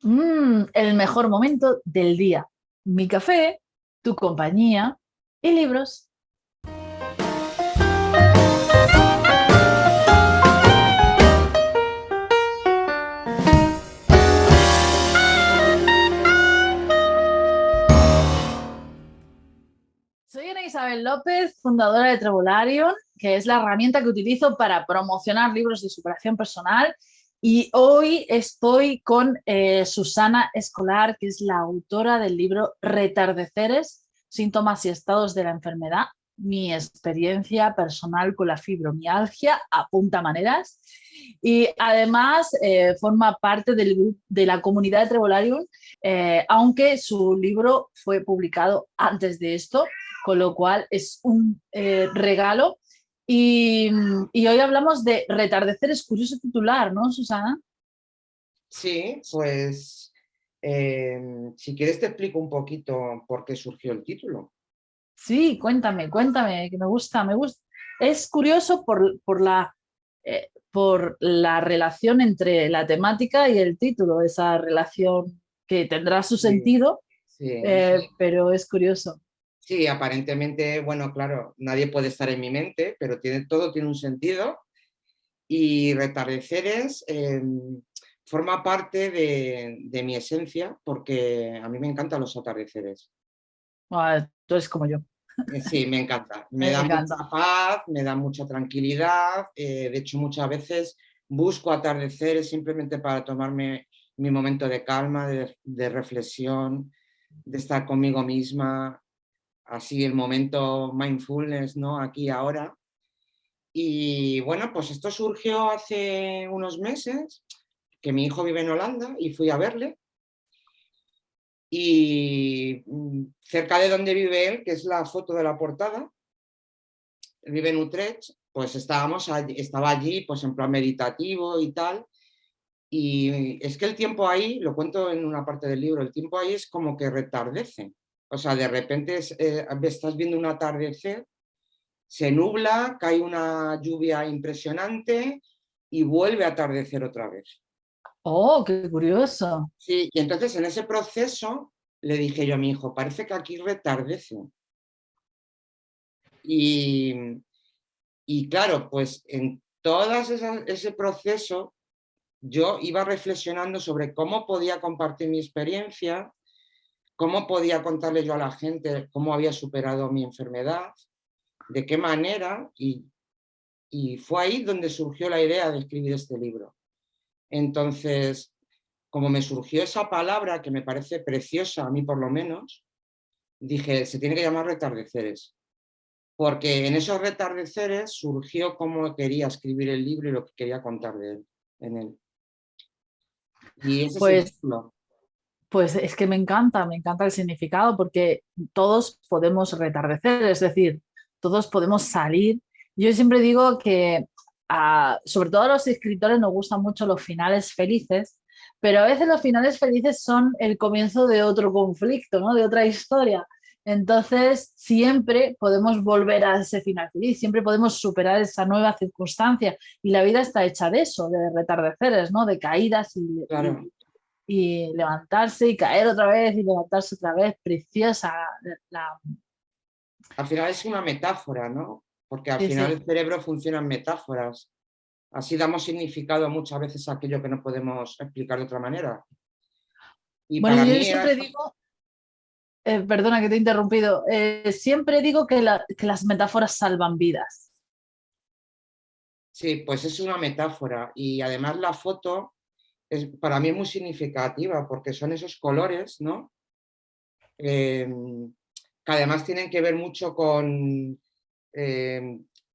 El mejor momento del día. Mi café, tu compañía y libros. Soy Ana Isabel López, fundadora de Trevolarium, que es la herramienta que utilizo para promocionar libros de superación personal. Y hoy estoy con Susana Escolar, que es la autora del libro Retardeceres, síntomas y estados de la enfermedad. Mi experiencia personal con la fibromialgia apunta maneras. Y además forma parte de la comunidad de Trevolarium, aunque su libro fue publicado antes de esto, con lo cual es un regalo. Y, y, hoy hablamos de retardeceres, curioso titular, ¿no, Susana? Sí, pues si quieres te explico un poquito por qué surgió el título. Sí, cuéntame, que me gusta, me gusta. Es curioso por la relación entre la temática y el título, esa relación que tendrá su Sí, sentido, sí, pero es curioso. sí, aparentemente, bueno, claro, nadie puede estar en mi mente, pero todo tiene un sentido y Retardeceres forma parte de mi esencia porque a mí me encantan los atardeceres. Tú eres como yo, Sí, me encanta. Me me da mucha encanta. paz, me da mucha tranquilidad. De hecho, muchas veces busco atardeceres simplemente para tomarme mi momento de calma, de reflexión, de estar conmigo misma, así el momento mindfulness, ¿no? Aquí ahora. Y bueno, pues esto surgió hace unos meses, que mi hijo vive en Holanda y fui a verle. Y cerca de donde vive él, que es la foto de la portada, vive en Utrecht, pues estaba allí pues en plan meditativo y tal. Y es que el tiempo ahí, lo cuento en una parte del libro, el tiempo ahí es como que retardece. O sea, de repente estás viendo un atardecer, se nubla, cae una lluvia impresionante y vuelve a atardecer otra vez. Oh, qué curioso. Sí, y entonces en ese proceso le dije yo a mi hijo, parece que aquí retardece. Y, y claro, pues en todo ese proceso yo iba reflexionando sobre cómo podía compartir mi experiencia, cómo podía contarle yo a la gente cómo había superado mi enfermedad, de qué manera, y fue ahí donde surgió la idea de escribir este libro. Entonces, como me surgió esa palabra que me parece preciosa, a mí por lo menos, dije, se tiene que llamar retardeceres, porque en esos retardeceres surgió cómo quería escribir el libro y lo que quería contar de él, en él. Y ese es el Pues título. Pues es que me encanta el significado porque todos podemos retardecer, es decir, todos podemos salir. Yo siempre digo que sobre todo a los escritores nos gustan mucho los finales felices, pero a veces los finales felices son el comienzo de otro conflicto, ¿no? De otra historia. Entonces, siempre podemos volver a ese final feliz, siempre podemos superar esa nueva circunstancia y la vida está hecha de eso, de retardeceres, ¿no? De caídas Claro, y levantarse y caer otra vez y levantarse otra vez, preciosa. La... al final es una metáfora, ¿no? Porque al Sí, final sí. el cerebro funciona en metáforas. Así damos significado muchas veces a aquello que no podemos explicar de otra manera. Y Bueno, para yo mí, siempre digo, perdona que te he interrumpido, siempre digo que las metáforas salvan vidas. sí, pues es una metáfora. Y además la foto para mí es muy significativa porque son esos colores, ¿no? Eh, que además tienen que ver mucho con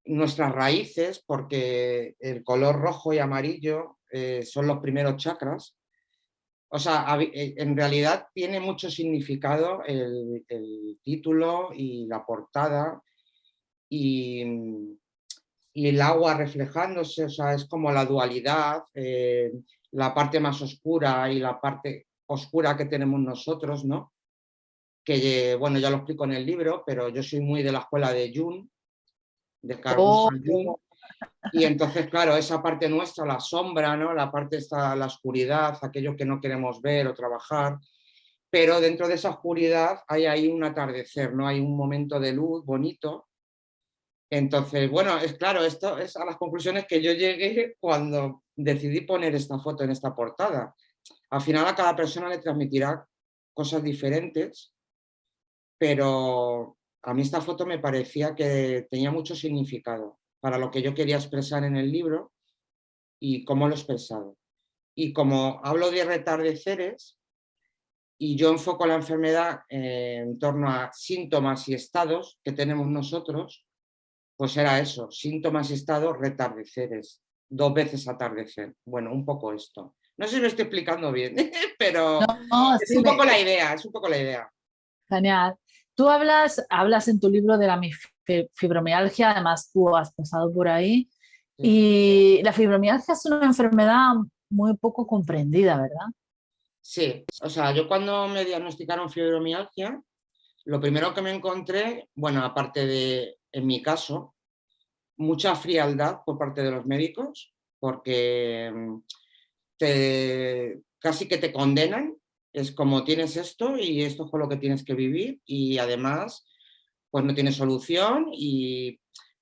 nuestras raíces, porque el color rojo y amarillo son los primeros chakras. O sea, en realidad tiene mucho significado el título y la portada y, y, el agua reflejándose, o sea, es como la dualidad, la parte más oscura y la parte oscura que tenemos nosotros, ¿no? Que, bueno, ya lo explico en el libro, pero yo soy muy de la escuela de Jung, de Carl Oh, Gustav Jung, Y entonces, claro, esa parte nuestra, la sombra, ¿no? La parte está la oscuridad, aquello que no queremos ver o trabajar, pero dentro de esa oscuridad hay ahí un atardecer, ¿no? Hay un momento de luz bonito. Entonces, bueno, es claro, esto es a las conclusiones que yo llegué cuando decidí poner esta foto en esta portada. Al final a cada persona le transmitirá cosas diferentes, pero a mí esta foto me parecía que tenía mucho significado para lo que yo quería expresar en el libro y cómo lo he expresado. Y como hablo de retardeceres y yo enfoco la enfermedad en torno a síntomas y estados que tenemos nosotros, pues era eso, síntomas y estados, retardeceres, 2 veces atardecer. Bueno, un poco esto. No sé si me estoy explicando bien, pero No, es sí, un poco la idea, es un poco la idea. genial. Tú hablas en tu libro de la fibromialgia, además tú has pasado por ahí, Sí. y la fibromialgia es una enfermedad muy poco comprendida, ¿verdad? Sí, o sea, yo cuando me diagnosticaron fibromialgia, lo primero que me encontré, bueno, aparte de, en mi caso, mucha frialdad por parte de los médicos, porque casi que te condenan, es como tienes esto y esto es con lo que tienes que vivir y además pues no tiene solución,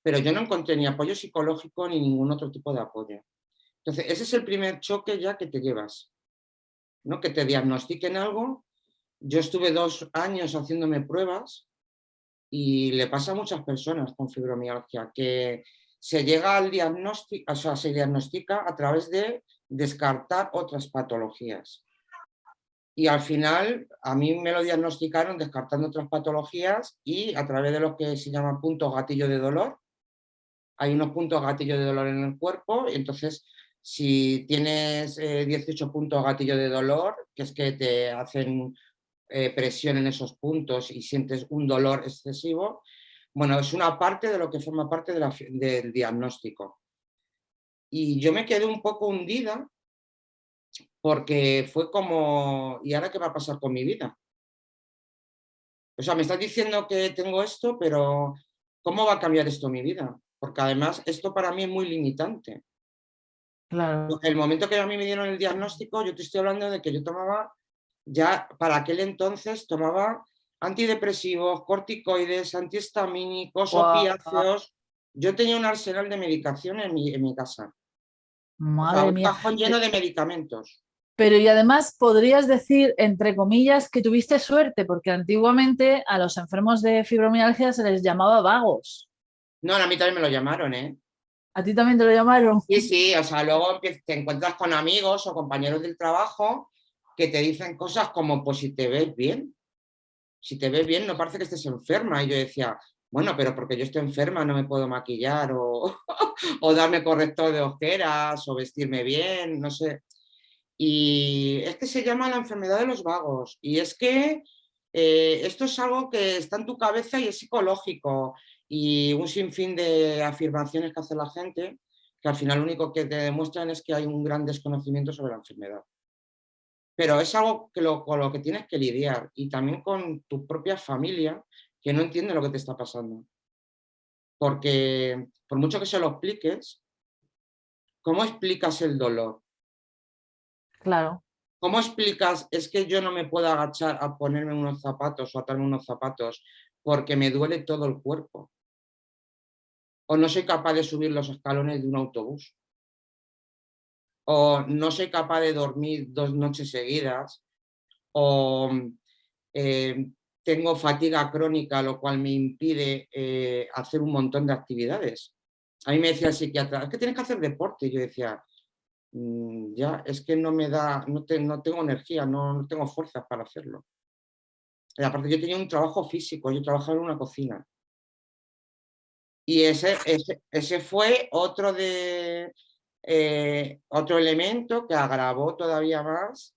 pero yo no encontré ni apoyo psicológico ni ningún otro tipo de apoyo. Entonces, ese es el primer choque ya que te llevas, ¿no? Que te diagnostiquen algo. Yo estuve 2 años haciéndome pruebas y le pasa a muchas personas con fibromialgia que se llega al diagnóstico, o sea, se diagnostica a través de descartar otras patologías. Y al final a mí me lo diagnosticaron descartando otras patologías y a través de lo que se llaman puntos gatillo de dolor. Hay unos puntos gatillo de dolor en el cuerpo y entonces si tienes 18 puntos gatillo de dolor, que es que te hacen presión en esos puntos y sientes un dolor excesivo, bueno, es una parte de lo que forma parte del diagnóstico. Y yo me quedé un poco hundida porque fue como, ¿y ahora qué va a pasar con mi vida? O sea, me estás diciendo que tengo esto, pero ¿cómo va a cambiar esto mi vida? Porque además esto para mí es muy limitante. Claro. El momento que a mí me dieron el diagnóstico, yo te estoy hablando de que yo tomaba, ya para aquel entonces tomaba antidepresivos, corticoides, antihistamínicos, Guau, opiáceos. Yo tenía un arsenal de medicación en mi casa. O sea, madre un mía. cajón lleno de medicamentos. Pero y además podrías decir, entre comillas, que tuviste suerte, porque antiguamente a los enfermos de fibromialgia se les llamaba vagos. No, a mí también me lo llamaron, ¿eh? ¿A ti también te lo llamaron? Sí, sí, o sea, luego te encuentras con amigos o compañeros del trabajo que te dicen cosas como, pues si te ves bien, no parece que estés enferma. Y yo decía, bueno, pero porque yo estoy enferma no me puedo maquillar o, o darme corrector de ojeras o vestirme bien, no sé. Y es que se llama la enfermedad de los vagos. Y es que esto es algo que está en tu cabeza y es psicológico. Y un sinfín de afirmaciones que hace la gente que al final lo único que te demuestran es que hay un gran desconocimiento sobre la enfermedad. Pero es algo con lo que tienes que lidiar y también con tu propia familia que no entiende lo que te está pasando. Porque por mucho que se lo expliques, ¿cómo explicas el dolor? Claro. ¿Cómo explicas? Es que yo no me puedo agachar a ponerme unos zapatos o atarme unos zapatos porque me duele todo el cuerpo. O no soy capaz de subir los escalones de un autobús. O no soy capaz de dormir 2 noches seguidas. O eh, tengo fatiga crónica, lo cual me impide hacer un montón de actividades. A mí me decía el psiquiatra, es que tienes que hacer deporte. Y yo decía, ya, es que no me da, no tengo energía, no tengo fuerzas para hacerlo. Y aparte, yo tenía un trabajo físico, yo trabajaba en una cocina. Y ese fue otro elemento que agravó todavía más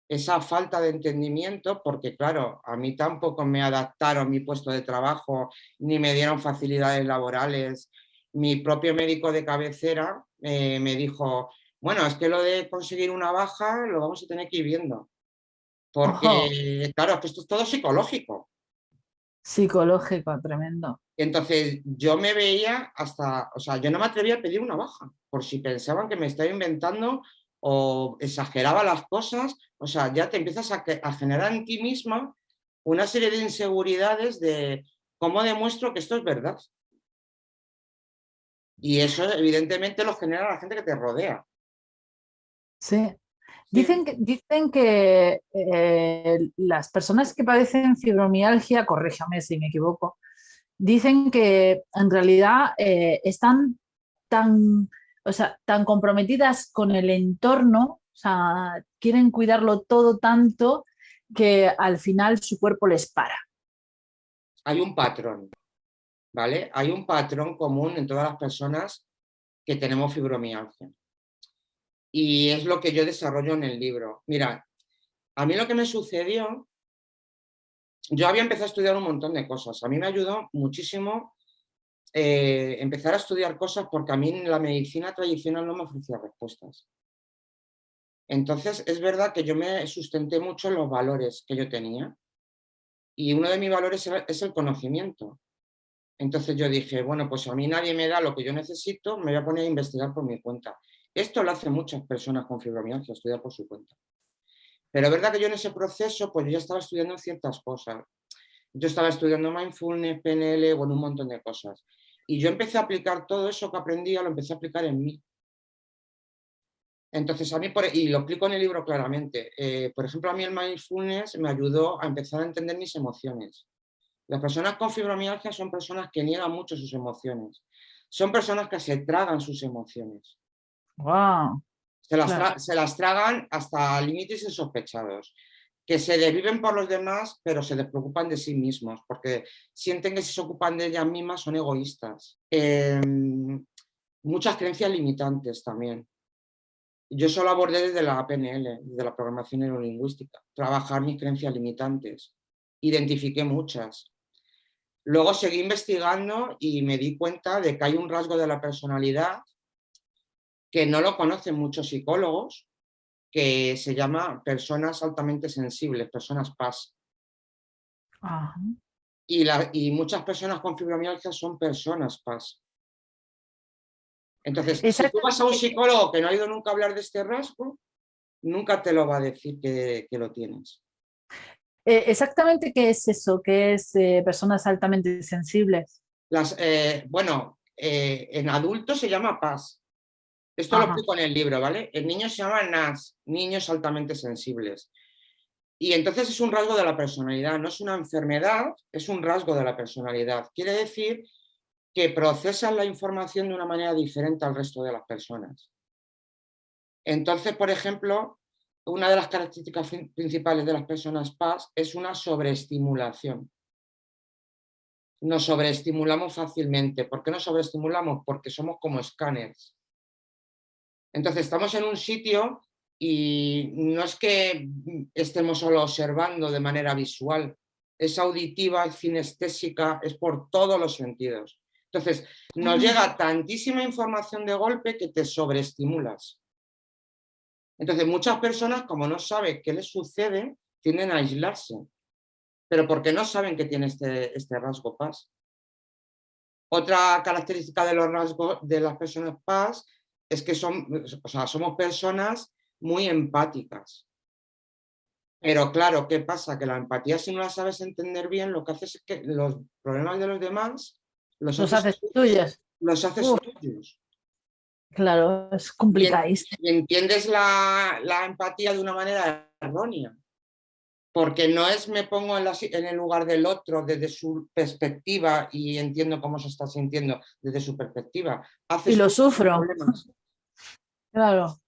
esa falta de entendimiento, porque claro, a mí tampoco me adaptaron mi puesto de trabajo, ni me dieron facilidades laborales. Mi propio médico de cabecera me dijo, bueno, es que lo de conseguir una baja lo vamos a tener que ir viendo, Ojo. porque claro, es que esto es todo psicológico. Psicológico, tremendo. Entonces yo me veía hasta, o sea, yo no me atrevía a pedir una baja, por si pensaban que me estaba inventando o exageraba las cosas, o sea, ya te empiezas a generar en ti misma una serie de inseguridades de cómo demuestro que esto es verdad. Y eso evidentemente lo genera la gente que te rodea. Sí. Sí. Dicen que las personas que padecen fibromialgia, corríjame si me equivoco, dicen que en realidad están tan, o sea, tan comprometidas con el entorno, o sea, quieren cuidarlo todo tanto que al final su cuerpo les para. Hay un patrón, ¿vale? Hay un patrón común en todas las personas que tenemos fibromialgia. Y es lo que yo desarrollo en el libro. Mira, a mí lo que me sucedió, yo había empezado a estudiar un montón de cosas. A mí me ayudó muchísimo empezar a estudiar cosas porque a mí la medicina tradicional no me ofrecía respuestas. Entonces, es verdad que yo me sustenté mucho en los valores que yo tenía y uno de mis valores es el conocimiento. Entonces yo dije, bueno, pues a mí nadie me da lo que yo necesito, me voy a poner a investigar por mi cuenta. Esto lo hacen muchas personas con fibromialgia, estudiar por su cuenta. Pero es verdad que yo en ese proceso, pues yo ya estaba estudiando ciertas cosas. Yo estaba estudiando mindfulness, PNL, bueno, un montón de cosas. Y yo empecé a aplicar todo eso que aprendía, lo empecé a aplicar en mí. Entonces, a mí, y lo explico en el libro claramente, por ejemplo, a mí el mindfulness me ayudó a empezar a entender mis emociones. Las personas con fibromialgia son personas que niegan mucho sus emociones. Son personas que se tragan sus emociones. Wow, claro. Se las tragan hasta límites insospechados. Que se desviven por los demás, pero se despreocupan de sí mismos, porque sienten que si se ocupan de ellas mismas son egoístas. Muchas creencias limitantes también. Yo solo abordé desde la PNL, desde la programación neurolingüística, trabajar mis creencias limitantes. Identifiqué muchas. Luego seguí investigando y me di cuenta de que hay un rasgo de la personalidad que no lo conocen muchos psicólogos, que se llama personas altamente sensibles, personas PAS. Ajá. Y muchas personas con fibromialgia son personas PAS. Entonces, si tú vas a un Exactamente, psicólogo que no ha ido nunca a hablar de este rasgo, nunca te lo va a decir que lo tienes. exactamente qué es eso, qué es personas altamente sensibles. Bueno, en adultos se llama PAS. Esto lo Ajá. explico en el libro, ¿vale? En niños se llama NAS, niños altamente sensibles. Y entonces es un rasgo de la personalidad, no es una enfermedad, es un rasgo de la personalidad. Quiere decir que procesan la información de una manera diferente al resto de las personas. Entonces, por ejemplo, una de las características principales de las personas PAS es una sobreestimulación. Nos sobreestimulamos fácilmente. ¿Por qué nos sobreestimulamos? Porque somos como escáneres. Entonces, estamos en un sitio y no es que estemos solo observando de manera visual, es auditiva, es cinestésica, es por todos los sentidos. Entonces, nos Ah, llega tantísima información de golpe que te sobreestimulas. Entonces, muchas personas, como no saben qué les sucede, tienden a aislarse, pero porque no saben que tiene este rasgo PAS. Otra característica de los rasgos de las personas PAS es que somos personas muy empáticas. Pero claro, ¿qué pasa? Que la empatía, si no la sabes entender bien, lo que haces es que los problemas de los demás los los haces, haces tuyos. los haces Uf, tuyos. claro, es Y, complicadísimo. y entiendes la empatía de una manera errónea. Porque no es me pongo en el lugar del otro desde su perspectiva y entiendo cómo se está sintiendo desde su perspectiva. Y Haces lo tú sufro, problemas claro.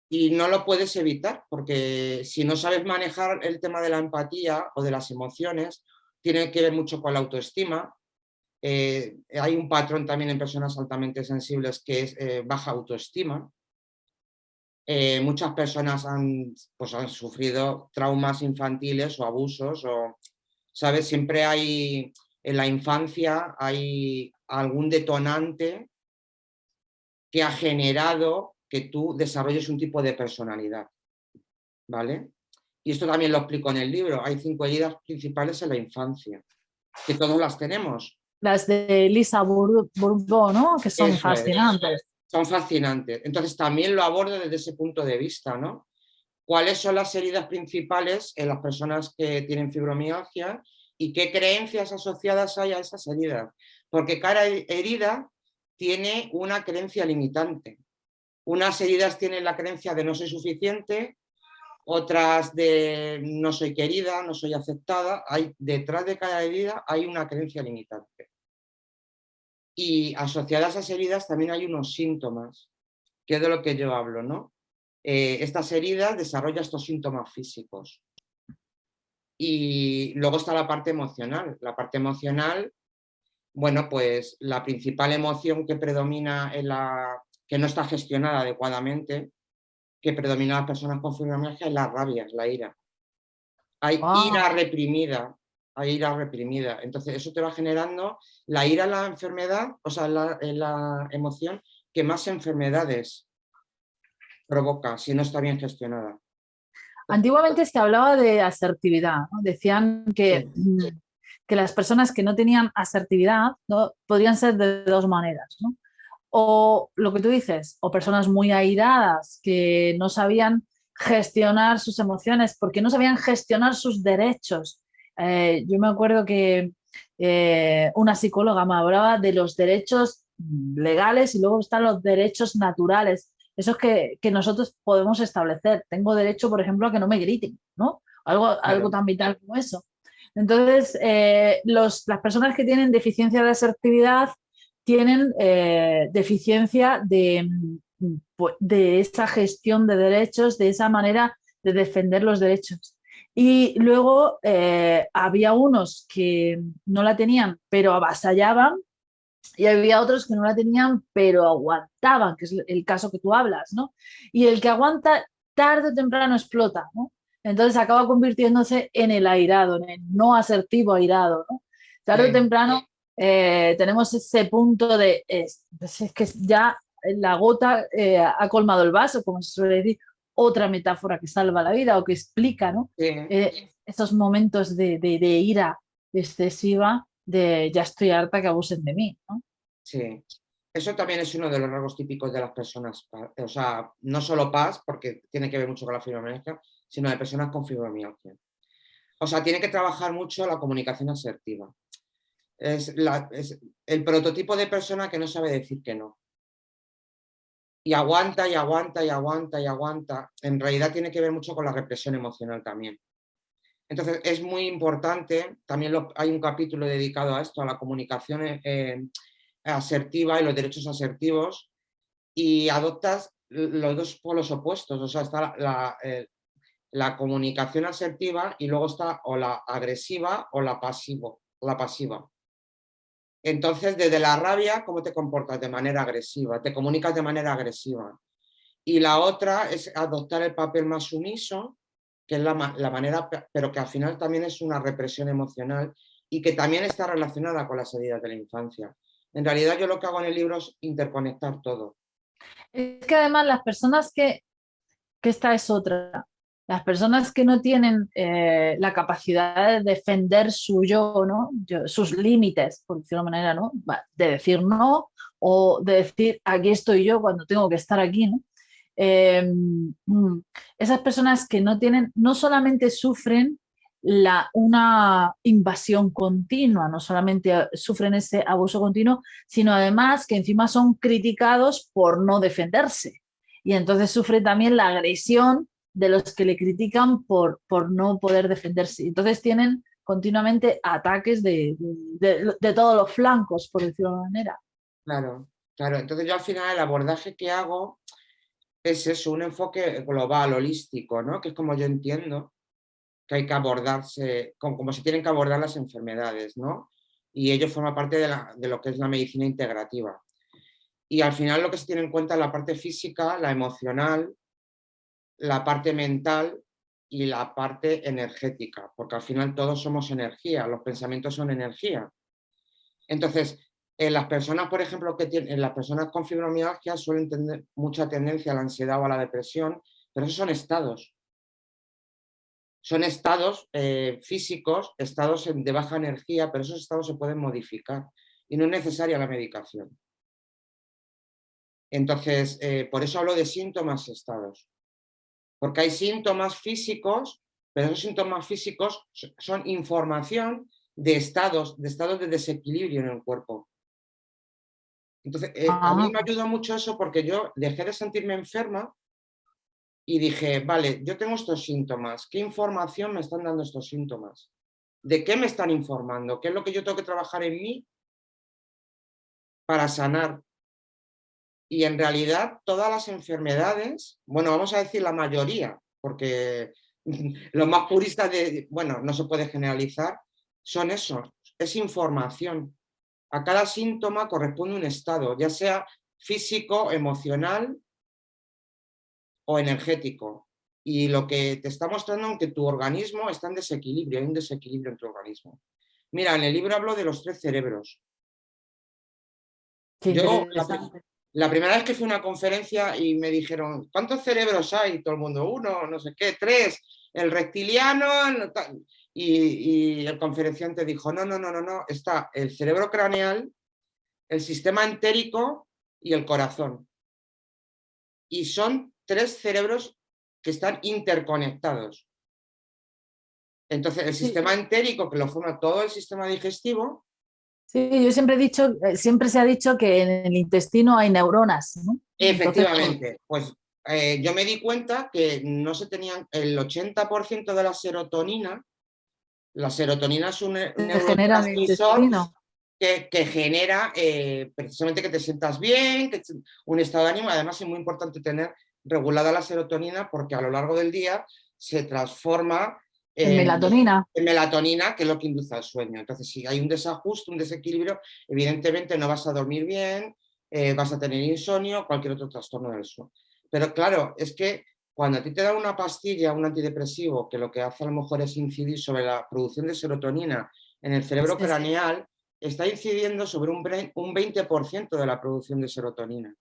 y no lo puedes evitar porque si no sabes manejar el tema de la empatía o de las emociones, tiene que ver mucho con la autoestima. Hay un patrón también en personas altamente sensibles que es baja autoestima. Muchas personas pues han sufrido traumas infantiles o abusos, o, ¿sabes? Siempre hay, en la infancia, hay algún detonante que ha generado que tú desarrolles un tipo de personalidad, ¿vale? Y esto también lo explico en el libro. Hay 5 heridas principales en la infancia. que todos las tenemos. Las de Lisa Bourbeau, ¿no? Que son Eso es, fascinantes. son fascinantes. Entonces también lo abordo desde ese punto de vista, ¿no? ¿Cuáles son las heridas principales en las personas que tienen fibromialgia y qué creencias asociadas hay a esas heridas? Porque cada herida tiene una creencia limitante. Unas heridas tienen la creencia de no soy suficiente, otras de no soy querida, no soy aceptada. Detrás de cada herida hay una creencia limitante. Y asociadas a esas heridas también hay unos síntomas, que es de lo que yo hablo, ¿no? Estas heridas desarrollan estos síntomas físicos. Y luego está la parte emocional. La parte emocional, bueno, pues la principal emoción que predomina que no está gestionada adecuadamente, que predomina en las personas con fibromialgia es la rabia, es la ira. Hay ira Wow. reprimida, hay ira reprimida. Entonces eso te va generando la ira, la enfermedad, o sea, la emoción que más enfermedades provoca si no está bien gestionada. Antiguamente se hablaba de asertividad, ¿no? Decían Sí, que las personas que no tenían asertividad, ¿no? Podrían ser de dos maneras, ¿no? O lo que tú dices, o personas muy airadas que no sabían gestionar sus emociones porque no sabían gestionar sus derechos. Yo me acuerdo que una psicóloga me hablaba de los derechos legales y luego están los derechos naturales, esos que nosotros podemos establecer. Tengo derecho, por ejemplo, a que no me griten, ¿no? Algo claro. tan vital como eso. Entonces, las personas que tienen deficiencia de asertividad tienen deficiencia de esa gestión de derechos, de esa manera de defender los derechos. Y luego había unos que no la tenían, pero avasallaban, y había otros que no la tenían, pero aguantaban, que es el caso que tú hablas, ¿no? Y el que aguanta tarde o temprano explota, ¿no? Entonces acaba convirtiéndose en el airado, en el no asertivo airado, ¿no? Tarde o Sí, temprano tenemos ese punto de, pues es que ya la gota ha colmado el vaso, como se suele decir, otra metáfora que salva la vida o que explica, ¿no? sí, Esos momentos de ira excesiva, de ya estoy harta que abusen de mí, ¿no? sí. Eso también es uno de los rasgos típicos de las personas, o sea, no solo PAS, porque tiene que ver mucho con la fibromialgia, sino de personas con fibromialgia. O sea, tiene que trabajar mucho la comunicación asertiva. Es el prototipo de persona que no sabe decir que no. Y aguanta y aguanta y aguanta y aguanta. En realidad tiene que ver mucho con la represión emocional también. Entonces es muy importante, también hay un capítulo dedicado a esto, a la comunicación asertiva y los derechos asertivos, y adoptas los dos polos opuestos, o sea, está la comunicación asertiva y luego está o la agresiva o la pasiva. Entonces, desde la rabia, ¿cómo te comportas? De manera agresiva, te comunicas de manera agresiva. Y la otra es adoptar el papel más sumiso, que es la manera, pero que al final también es una represión emocional y que también está relacionada con las heridas de la infancia. En realidad yo lo que hago en el libro es interconectar todo. Es que además las personas que esta es otra, las personas que no tienen la capacidad de defender su yo, ¿no? Sus límites, por decirlo de manera, ¿no? De decir no o de decir aquí estoy yo cuando tengo que estar aquí, ¿no? Eh, Esas personas que no tienen, no solamente sufren una invasión continua, no solamente sufren ese abuso continuo, sino además que encima son criticados por no defenderse. Y entonces sufre también la agresión de los que le critican por no poder defenderse. Entonces tienen continuamente ataques de todos los flancos, por decirlo de alguna manera. Claro, claro. Entonces yo al final el abordaje que hago es eso, un enfoque global, holístico, ¿no? Que es como yo entiendo que hay que abordarse, como se tienen que abordar las enfermedades, ¿no? Y ello forma parte de lo que es la medicina integrativa. Y al final lo que se tiene en cuenta es la parte física, la emocional, la parte mental y la parte energética, porque al final todos somos energía, los pensamientos son energía. Entonces, en las personas, por ejemplo, en las personas con fibromialgia suelen tener mucha tendencia a la ansiedad o a la depresión, pero esos son estados. Son estados físicos, estados de baja energía, pero esos estados se pueden modificar y no es necesaria la medicación. Entonces, por eso hablo de síntomas y estados. Porque hay síntomas físicos, pero esos síntomas físicos son información de estados de desequilibrio en el cuerpo. Entonces, a mí me ayuda mucho eso porque yo dejé de sentirme enferma y dije, vale, yo tengo estos síntomas, ¿qué información me están dando estos síntomas? ¿De qué me están informando? ¿Qué es lo que yo tengo que trabajar en mí para sanar? Y en realidad todas las enfermedades, bueno, vamos a decir la mayoría, porque los más puristas bueno, no se puede generalizar, son eso, es información. A cada síntoma corresponde un estado, ya sea físico, emocional o energético. Y lo que te está mostrando es que tu organismo está en desequilibrio, hay un desequilibrio en tu organismo. Mira, en el libro hablo de los 3 cerebros. Qué Yo, interesante. la primera vez que fui a una conferencia y me dijeron, ¿cuántos cerebros hay? Todo el mundo, 1, no sé qué, 3, el reptiliano, y el conferenciante dijo, no, está el cerebro craneal, el sistema entérico y el corazón. Y son 3 cerebros que están interconectados. Entonces, el sistema entérico, que lo forma todo el sistema digestivo. Sí, yo siempre he dicho, siempre se ha dicho que en el intestino hay neuronas, ¿no? Entonces, Efectivamente, pues yo me di cuenta que no se tenían el 80% de la serotonina es un se genera en el neurotransmisor intestino. que genera precisamente que te sientas bien, un estado de ánimo. Además es muy importante tener regulada la serotonina porque a lo largo del día se transforma En melatonina. en melatonina, que es lo que induce al sueño. Entonces, si hay un desajuste, un desequilibrio, evidentemente no vas a dormir bien, vas a tener insomnio, cualquier otro trastorno del sueño. Pero claro, es que cuando a ti te dan una pastilla, un antidepresivo, que lo que hace a lo mejor es incidir sobre la producción de serotonina en el cerebro Sí, sí. craneal, está incidiendo sobre un 20% de la producción de serotonina.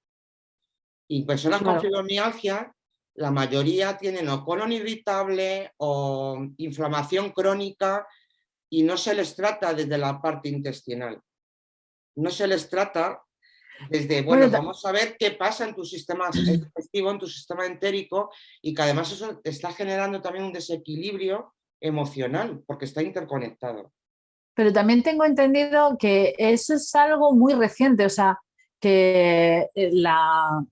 Y personas con Claro. fibromialgia, la mayoría tienen o colon irritable o inflamación crónica y no se les trata desde la parte intestinal. No se les trata desde, bueno, Bueno, vamos a ver qué pasa en tu sistema digestivo, en tu sistema entérico, y que además eso está generando también un desequilibrio emocional, porque está interconectado. pero también tengo entendido que eso es algo muy reciente, o sea, que la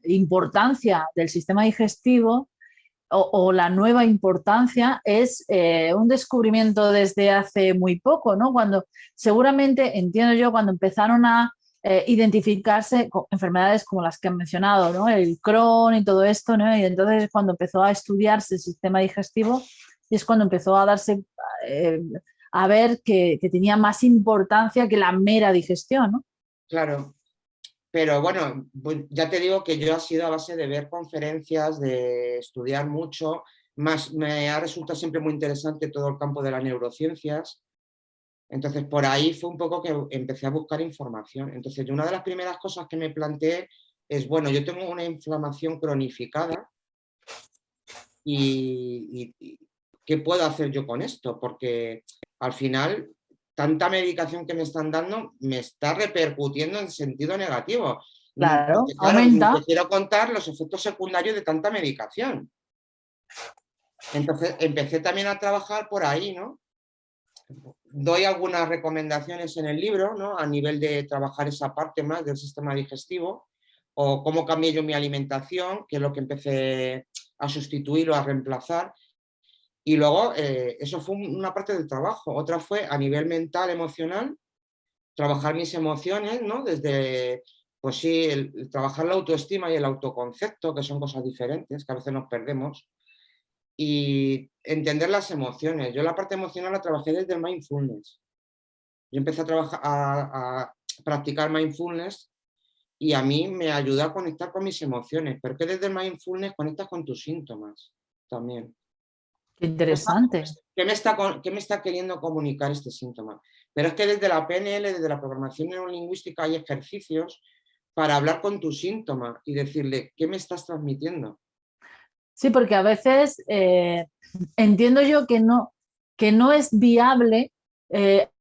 importancia del sistema digestivo o la nueva importancia es un descubrimiento desde hace muy poco, ¿no? Cuando seguramente, entiendo yo, cuando empezaron a identificarse con enfermedades como las que han mencionado, ¿no? El Crohn y todo esto, ¿no? Y entonces cuando empezó a estudiarse el sistema digestivo y es cuando empezó a darse eh, a ver que tenía más importancia que la mera digestión, ¿no? Claro, pero bueno, pues ya te digo que yo ha sido a base de ver conferencias, de estudiar mucho, más me ha resultado siempre muy interesante todo el campo de las neurociencias. Entonces, por ahí fue un poco que empecé a buscar información. Entonces, una de las primeras cosas que me planteé es, bueno, yo tengo una inflamación cronificada y ¿qué puedo hacer yo con esto? Porque al final, tanta medicación que me están dando me está repercutiendo en sentido negativo. Claro, Porque, claro, ni aumenta. te quiero contar los efectos secundarios de tanta medicación. Entonces, empecé también a trabajar por ahí, ¿no? Doy algunas recomendaciones en el libro, ¿no? A nivel de trabajar esa parte más del sistema digestivo o cómo cambié yo mi alimentación, que es lo que empecé a sustituir o a reemplazar. Y luego, eso fue una parte del trabajo. Otra fue a nivel mental, emocional, trabajar mis emociones, ¿no? Desde, pues sí, el trabajar la autoestima y el autoconcepto, que son cosas diferentes, que a veces nos perdemos, y entender las emociones. Yo la parte emocional la trabajé desde el mindfulness. Yo empecé a trabajar, a practicar mindfulness y a mí me ayudó a conectar con mis emociones, pero que desde el mindfulness conectas con tus síntomas también. Qué interesante. ¿Qué me está queriendo comunicar este síntoma? Pero es que desde la PNL, desde la programación neurolingüística, hay ejercicios para hablar con tu síntoma y decirle, ¿qué me estás transmitiendo? Sí, porque a veces entiendo yo que no es viable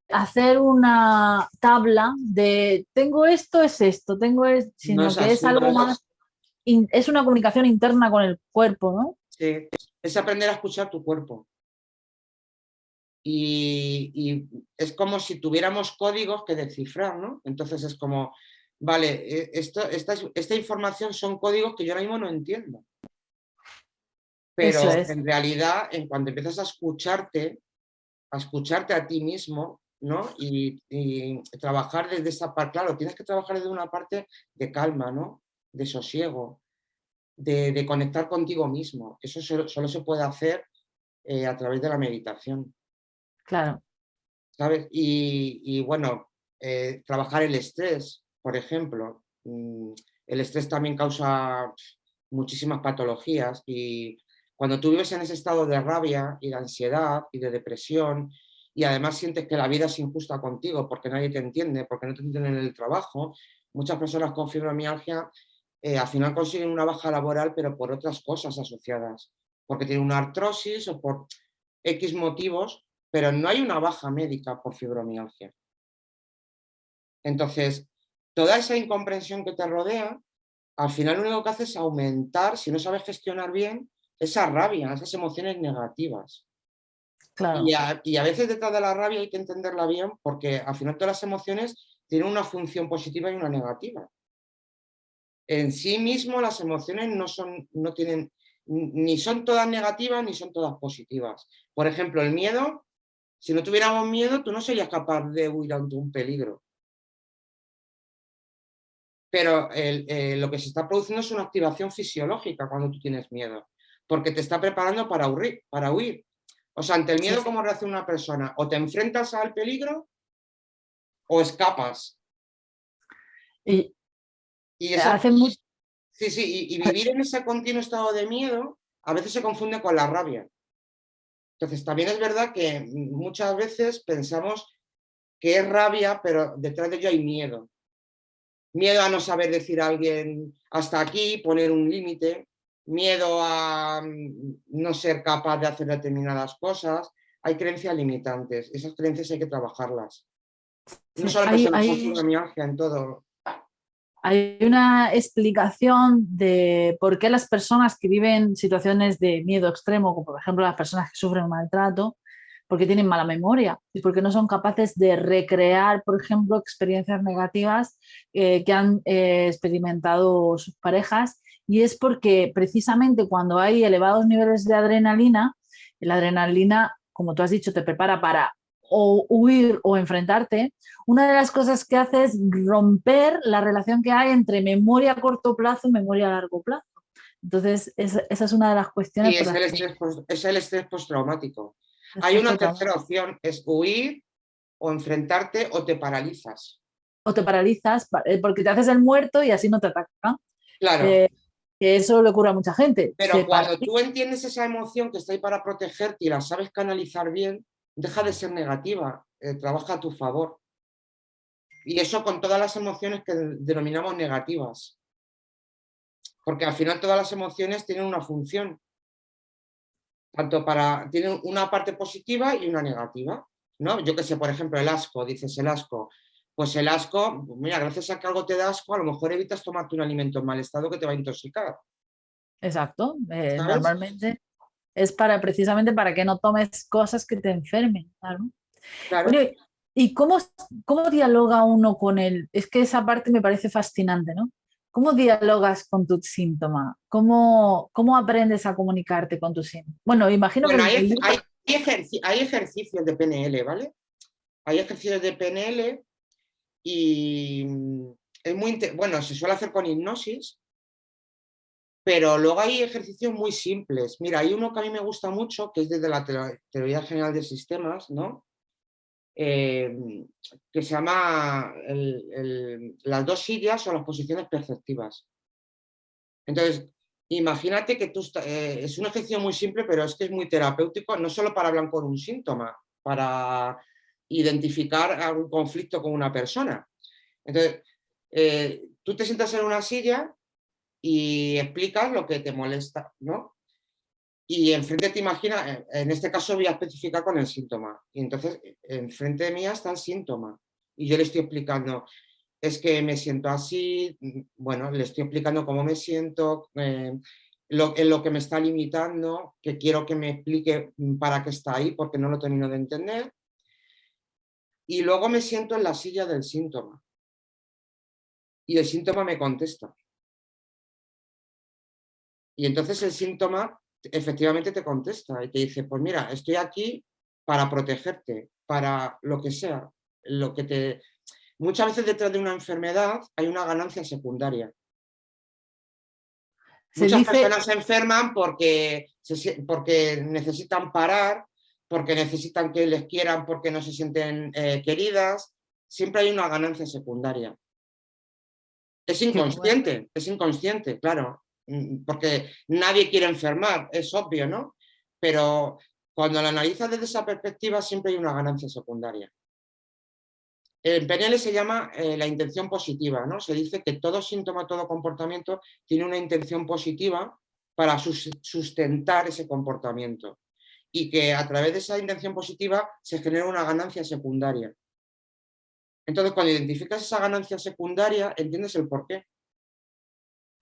hacer una tabla de tengo esto, es esto, No sino es que es así. algo más, es una comunicación interna con el cuerpo, ¿no? Sí. Es aprender a escuchar tu cuerpo. Y es como si tuviéramos códigos que descifrar, ¿no? Entonces es como, vale, esta información son códigos que yo ahora mismo no entiendo. Eso Pero es, en realidad, en cuanto empiezas a escucharte a ti mismo, ¿no? Y trabajar desde esa parte, claro, tienes que trabajar desde una parte de calma, ¿no? De sosiego, de conectar contigo mismo. Eso solo se puede hacer a través de la meditación, claro. ¿sabes? Y bueno, trabajar el estrés, por ejemplo. El estrés también causa muchísimas patologías y cuando tú vives en ese estado de rabia y de ansiedad y de depresión y además sientes que la vida es injusta contigo porque nadie te entiende, porque no te entienden en el trabajo, muchas personas con fibromialgia al final consiguen una baja laboral pero por otras cosas asociadas, porque tienen una artrosis o por X motivos, pero no hay una baja médica por fibromialgia. Entonces, toda esa incomprensión que te rodea, al final lo único que hace es aumentar, si no sabes gestionar bien, esa rabia, esas emociones negativas. Claro, Y a veces detrás de la rabia hay que entenderla bien porque al final todas las emociones tienen una función positiva y una negativa. En sí mismo las emociones no tienen, ni son todas negativas ni son todas positivas. Por ejemplo, el miedo, si no tuviéramos miedo, tú no serías capaz de huir ante un peligro. Pero lo que se está produciendo es una activación fisiológica cuando tú tienes miedo, porque te está preparando para huir, para huir. O sea, ante el sí, miedo, sí. ¿cómo reacciona una persona? O te enfrentas al peligro o escapas. Y Y esa, hace mucho, sí, sí, y vivir en ese continuo estado de miedo a veces se confunde con la rabia. Entonces, también es verdad que muchas veces pensamos que es rabia, pero detrás de ello hay miedo. Miedo a no saber decir a alguien hasta aquí, poner un límite, miedo a no ser capaz de hacer determinadas cosas. Hay creencias limitantes, esas creencias hay que trabajarlas. No sí, solo en personas con fibromialgia, en todo. hay una explicación de por qué las personas que viven situaciones de miedo extremo, como por ejemplo las personas que sufren maltrato, porque tienen mala memoria y porque no son capaces de recrear, por ejemplo, experiencias negativas que han experimentado sus parejas. Y es porque precisamente cuando hay elevados niveles de adrenalina, la adrenalina, como tú has dicho, te prepara para o huir o enfrentarte. Una de las cosas que hace es romper la relación que hay entre memoria a corto plazo y memoria a largo plazo. Entonces, esa es una de las cuestiones Y por es las que es el estrés postraumático. el Hay estrés una postraumático. tercera opción, es huir o enfrentarte o te paralizas. O te paralizas porque te haces el muerto y así no te atacan. Claro, Eh, que eso le ocurre a mucha gente. pero cuando tú entiendes esa emoción que está ahí para protegerte y la sabes canalizar bien, deja de ser negativa, trabaja a tu favor. Y eso con todas las emociones que denominamos negativas, porque al final todas las emociones tienen una función, tienen una parte positiva y una negativa, ¿no? Yo que sé, por ejemplo, el asco, dices el asco. Pues el asco, mira, gracias a que algo te da asco, a lo mejor evitas tomarte un alimento en mal estado que te va a intoxicar, Exacto. ¿sabes? Normalmente es para precisamente para que no tomes cosas que te enfermen. Claro. Claro. Oye, ¿y cómo dialoga uno con él? Es que esa parte me parece fascinante, ¿no? ¿Cómo dialogas con tu síntoma? ¿Cómo aprendes a comunicarte con tu síntoma? Bueno, imagino que Bueno, el libro, hay ejercicios de PNL, ¿vale? Hay ejercicios de PNL y es bueno, se suele hacer con hipnosis, pero luego hay ejercicios muy simples. Mira, hay uno que a mí me gusta mucho, que es desde la teoría general de sistemas, ¿no? Eh, que se llama las dos sillas o las posiciones perceptivas. Entonces, imagínate que es un ejercicio muy simple, pero es que es muy terapéutico, no solo para hablar con un síntoma, para identificar algún conflicto con una persona. Entonces, tú te sientas en una silla y explicas lo que te molesta, ¿no? Y enfrente te imaginas, en este caso voy a especificar con el síntoma. Y entonces, enfrente de mí está el síntoma. Y yo le estoy explicando, es que me siento así, bueno, le estoy explicando cómo me siento, en lo que me está limitando, que quiero que me explique para qué está ahí, porque no lo termino de entender. Y luego me siento en la silla del síntoma. Y el síntoma me contesta. Y entonces el síntoma efectivamente te contesta y te dice, pues mira, estoy aquí para protegerte, para lo que sea, lo que te... Muchas veces detrás de una enfermedad hay una ganancia secundaria. Se Muchas dice, personas se enferman porque necesitan parar, porque necesitan que les quieran, porque no se sienten queridas. Siempre hay una ganancia secundaria. qué bueno, Es inconsciente, claro, porque nadie quiere enfermar, es obvio, ¿no? Pero cuando lo analizas desde esa perspectiva siempre hay una ganancia secundaria. En PNL se llama la intención positiva, ¿no? Se dice que todo síntoma, todo comportamiento tiene una intención positiva para sustentar ese comportamiento y que a través de esa intención positiva se genera una ganancia secundaria. Entonces, cuando identificas esa ganancia secundaria, entiendes el porqué.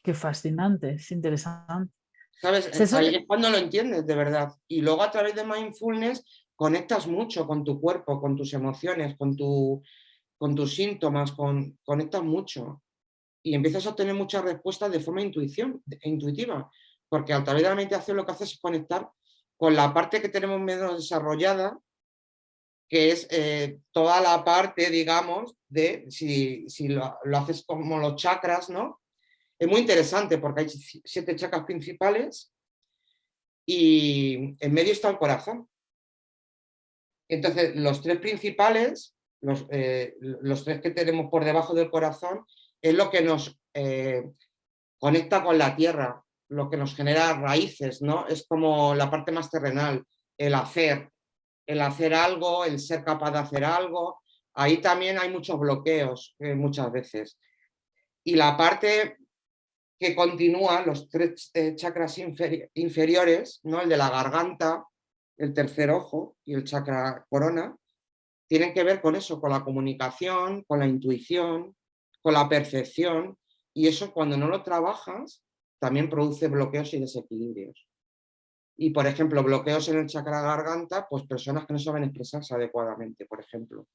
qué fascinante, es interesante. ¿Sabes? Se Ahí suele, es cuando lo entiendes de verdad. Y luego a través de mindfulness conectas mucho con tu cuerpo, con tus emociones, con tus síntomas, conectas mucho. Y empiezas a obtener muchas respuestas de forma intuitiva. Porque a través de la meditación lo que haces es conectar con la parte que tenemos menos desarrollada, que es toda la parte, digamos, de si lo haces como los chakras, ¿no? Es muy interesante porque hay 7 chakras principales y en medio está el corazón. Entonces, los 3 principales, los 3 que tenemos por debajo del corazón, es lo que nos conecta con la tierra, lo que nos genera raíces, ¿no? Es como la parte más terrenal, el hacer algo, el ser capaz de hacer algo. Ahí también hay muchos bloqueos muchas veces. Y la parte que continúa, los 3 chakras inferiores, ¿no? El de la garganta, el tercer ojo y el chakra corona, tienen que ver con eso, con la comunicación, con la intuición, con la percepción, y eso cuando no lo trabajas también produce bloqueos y desequilibrios. Y, por ejemplo, bloqueos en el chakra garganta, pues personas que no saben expresarse adecuadamente, por ejemplo,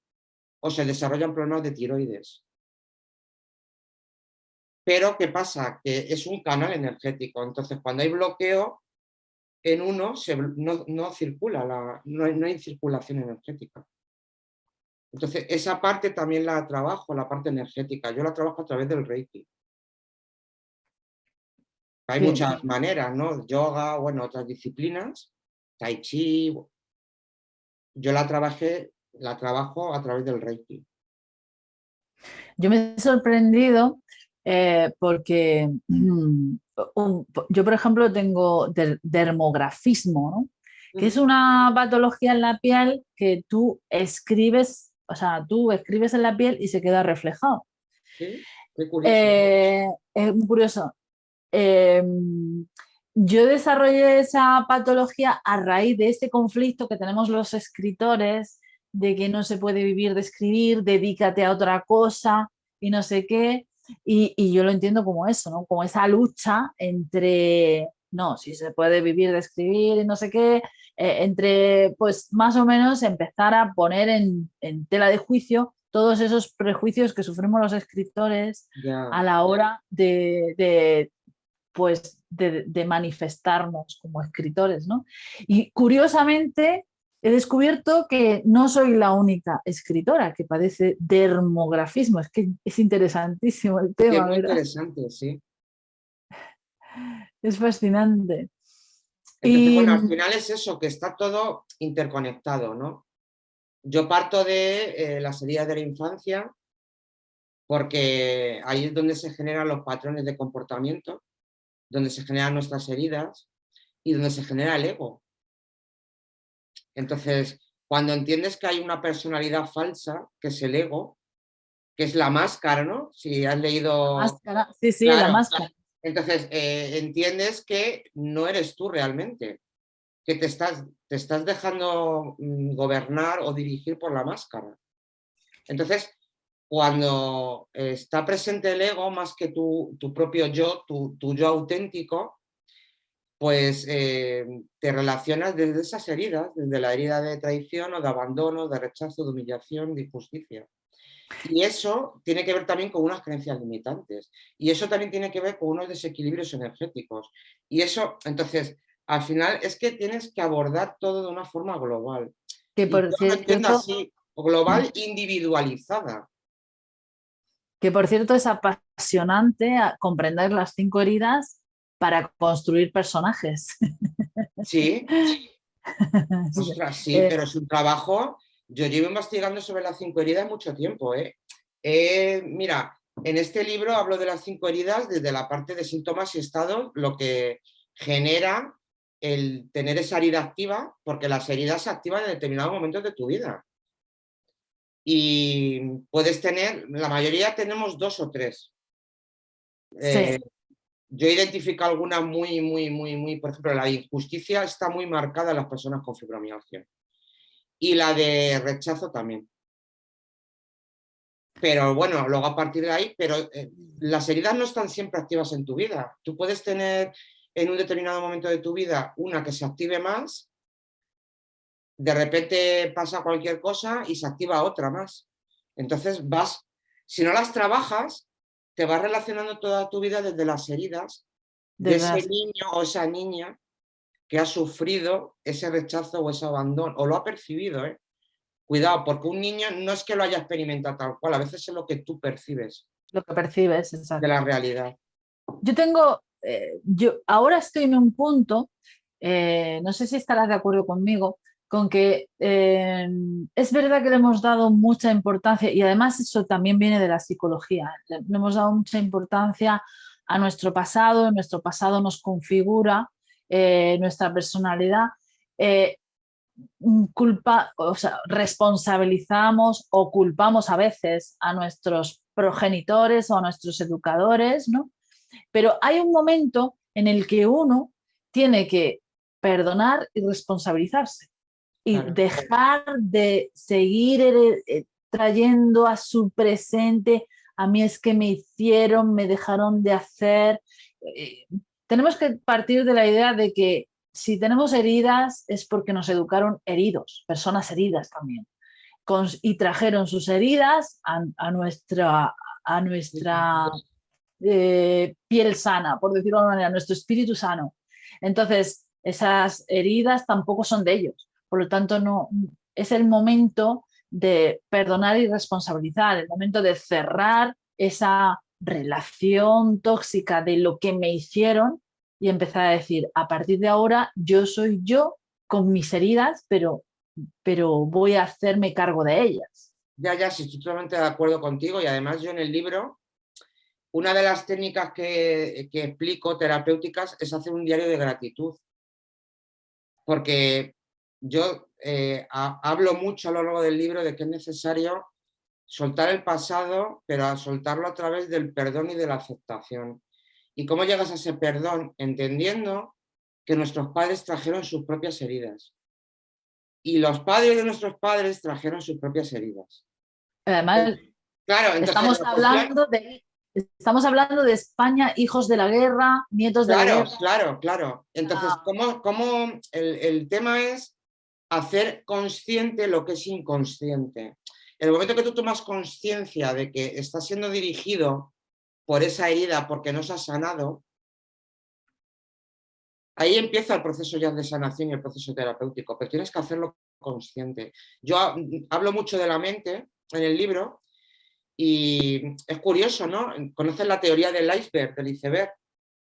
o se desarrollan problemas de tiroides. Pero, ¿qué pasa? Que es un canal energético, entonces cuando hay bloqueo, en uno no circula, no hay circulación energética. Entonces, esa parte también la trabajo, la parte energética. Yo la trabajo a través del Reiki. Hay que muchas maneras, ¿no? Yoga, bueno, otras disciplinas, Tai Chi. Yo la trabajo a través del Reiki. yo me he sorprendido porque yo, por ejemplo, tengo dermografismo, ¿no? Que es Ujú. una patología en la piel que tú escribes, o sea, tú escribes en la piel y se queda reflejado. Sí, qué curioso. Es muy curioso. Eh, yo desarrollé esa patología a raíz de este conflicto que tenemos los escritores, de que no se puede vivir de escribir, dedícate a otra cosa y no sé qué. Y yo lo entiendo como eso, ¿no? Como esa lucha entre, no, si se puede vivir de escribir y no sé qué, entre, pues más o menos empezar a poner en tela de juicio todos esos prejuicios que sufrimos los escritores Ya. a la hora pues, de manifestarnos como escritores, ¿no? Y curiosamente he descubierto que no soy la única escritora que padece dermografismo. Es que es interesantísimo el Sí, es tema, muy ¿verdad? interesante, sí. Es fascinante. Entonces, Y bueno, al final es eso, que está todo interconectado, ¿no? Yo parto de las heridas de la infancia, porque ahí es donde se generan los patrones de comportamiento, donde se generan nuestras heridas y donde se genera el ego. Entonces, cuando entiendes que hay una personalidad falsa, que es el ego, que es la máscara, ¿no? Si has la leído, máscara, sí, sí, la claro, máscara. entonces entiendes que no eres tú realmente. que te estás dejando gobernar o dirigir por la máscara. Entonces, cuando está presente el ego más que tu propio yo, tu yo auténtico, pues te relacionas desde esas heridas, desde la herida de traición o de abandono, de rechazo, de humillación, de injusticia. Y eso tiene que ver también con unas creencias limitantes. Y eso también tiene que ver con unos desequilibrios energéticos. Y eso, entonces, al final es que tienes que abordar todo de una forma global. Que Y por yo lo entiendo cierto, así, global individualizada. que por cierto es apasionante comprender las 5 heridas para construir personajes. Sí, ostras, sí, Eh, pero es un trabajo. Yo llevo investigando sobre las 5 heridas mucho tiempo, ¿eh? Mira, en este libro hablo de las 5 heridas desde la parte de síntomas y estados, lo que genera el tener esa herida activa, porque las heridas se activan en determinados momentos de tu vida. Y puedes tener, la mayoría tenemos 2 o 3. sí, Yo identifico algunas muy, por ejemplo, la injusticia está muy marcada en las personas con fibromialgia. Y la de rechazo también. Pero bueno, luego a partir de ahí, pero las heridas no están siempre activas en tu vida. Tú puedes tener en un determinado momento de tu vida una que se active más, de repente pasa cualquier cosa y se activa otra más. Entonces vas, si no las trabajas, te vas relacionando toda tu vida desde las heridas de desde ese las- niño o esa niña que ha sufrido ese rechazo o ese abandono, o lo ha percibido, ¿eh? Cuidado, porque un niño no es que lo haya experimentado tal cual, a veces es lo que tú percibes lo que percibes, de exacto. la realidad. Yo ahora estoy en un punto, no sé si estarás de acuerdo conmigo, con que es verdad que le hemos dado mucha importancia y además eso también viene de la psicología. Le hemos dado mucha importancia a nuestro pasado nos configura nuestra personalidad. eh, o sea, responsabilizamos o culpamos a veces a nuestros progenitores o a nuestros educadores, ¿no? Pero hay un momento en el que uno tiene que perdonar y responsabilizarse y Claro. dejar de seguir trayendo a su presente, a mí es que me hicieron, me dejaron de hacer. Eh, Tenemos que partir de la idea de que si tenemos heridas es porque nos educaron heridos, personas heridas también, y trajeron sus heridas a nuestra piel sana, por decirlo de alguna manera, nuestro espíritu sano. Entonces, esas heridas tampoco son de ellos. Por lo tanto, no es el momento de perdonar y responsabilizar, el momento de cerrar esa relación tóxica de lo que me hicieron y empezar a decir, a partir de ahora yo soy yo con mis heridas, pero voy a hacerme cargo de ellas. Ya, sí, estoy totalmente de acuerdo contigo y además yo en el libro, una de las técnicas que explico terapéuticas es hacer un diario de gratitud, porque yo hablo mucho a lo largo del libro de que es necesario soltar el pasado, pero a soltarlo a través del perdón y de la aceptación. ¿Y cómo llegas a ese perdón? Entendiendo que nuestros padres trajeron sus propias heridas y los padres de nuestros padres trajeron sus propias heridas. Además, Claro, entonces Estamos la cuestión, hablando de, estamos hablando de España, hijos de la guerra, nietos de la claro, guerra. claro. Entonces, ¿cómo el tema es hacer consciente lo que es inconsciente? En el momento que tú tomas conciencia de que estás siendo dirigido por esa herida porque no se ha sanado, ahí empieza el proceso ya de sanación y el proceso terapéutico, pero tienes que hacerlo consciente. Yo hablo mucho de la mente en el libro y es curioso, ¿no? ¿Conoces la teoría del iceberg, del iceberg?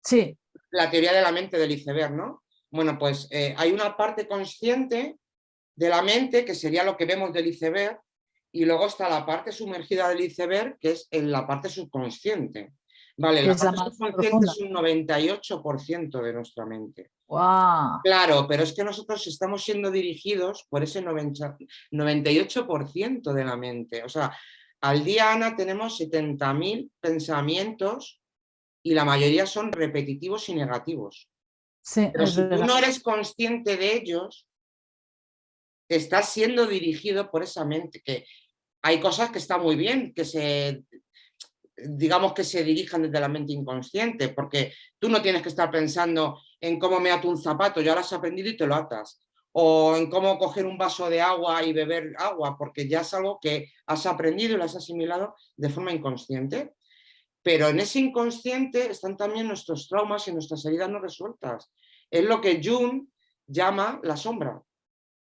Sí, La teoría de la mente del iceberg, ¿no? Bueno, pues hay una parte consciente de la mente, que sería lo que vemos del iceberg, y luego está la parte sumergida del iceberg, que es en la parte subconsciente. Vale, que la es la parte más subconsciente profunda. es un 98% de nuestra mente. ¡Wow! Claro, pero es que nosotros estamos siendo dirigidos por ese 98% de la mente. O sea, al día, Ana, tenemos 70.000 pensamientos y la mayoría son repetitivos y negativos. Sí, Pero es si tú verdad. no eres consciente de ellos, estás siendo dirigido por esa mente, que hay cosas que están muy bien, digamos que se dirijan desde la mente inconsciente, porque tú no tienes que estar pensando en cómo me ato un zapato, ya lo has aprendido y te lo atas, o en cómo coger un vaso de agua y beber agua, porque ya es algo que has aprendido y lo has asimilado de forma inconsciente. Pero en ese inconsciente están también nuestros traumas y nuestras heridas no resueltas. Es lo que Jung llama la sombra,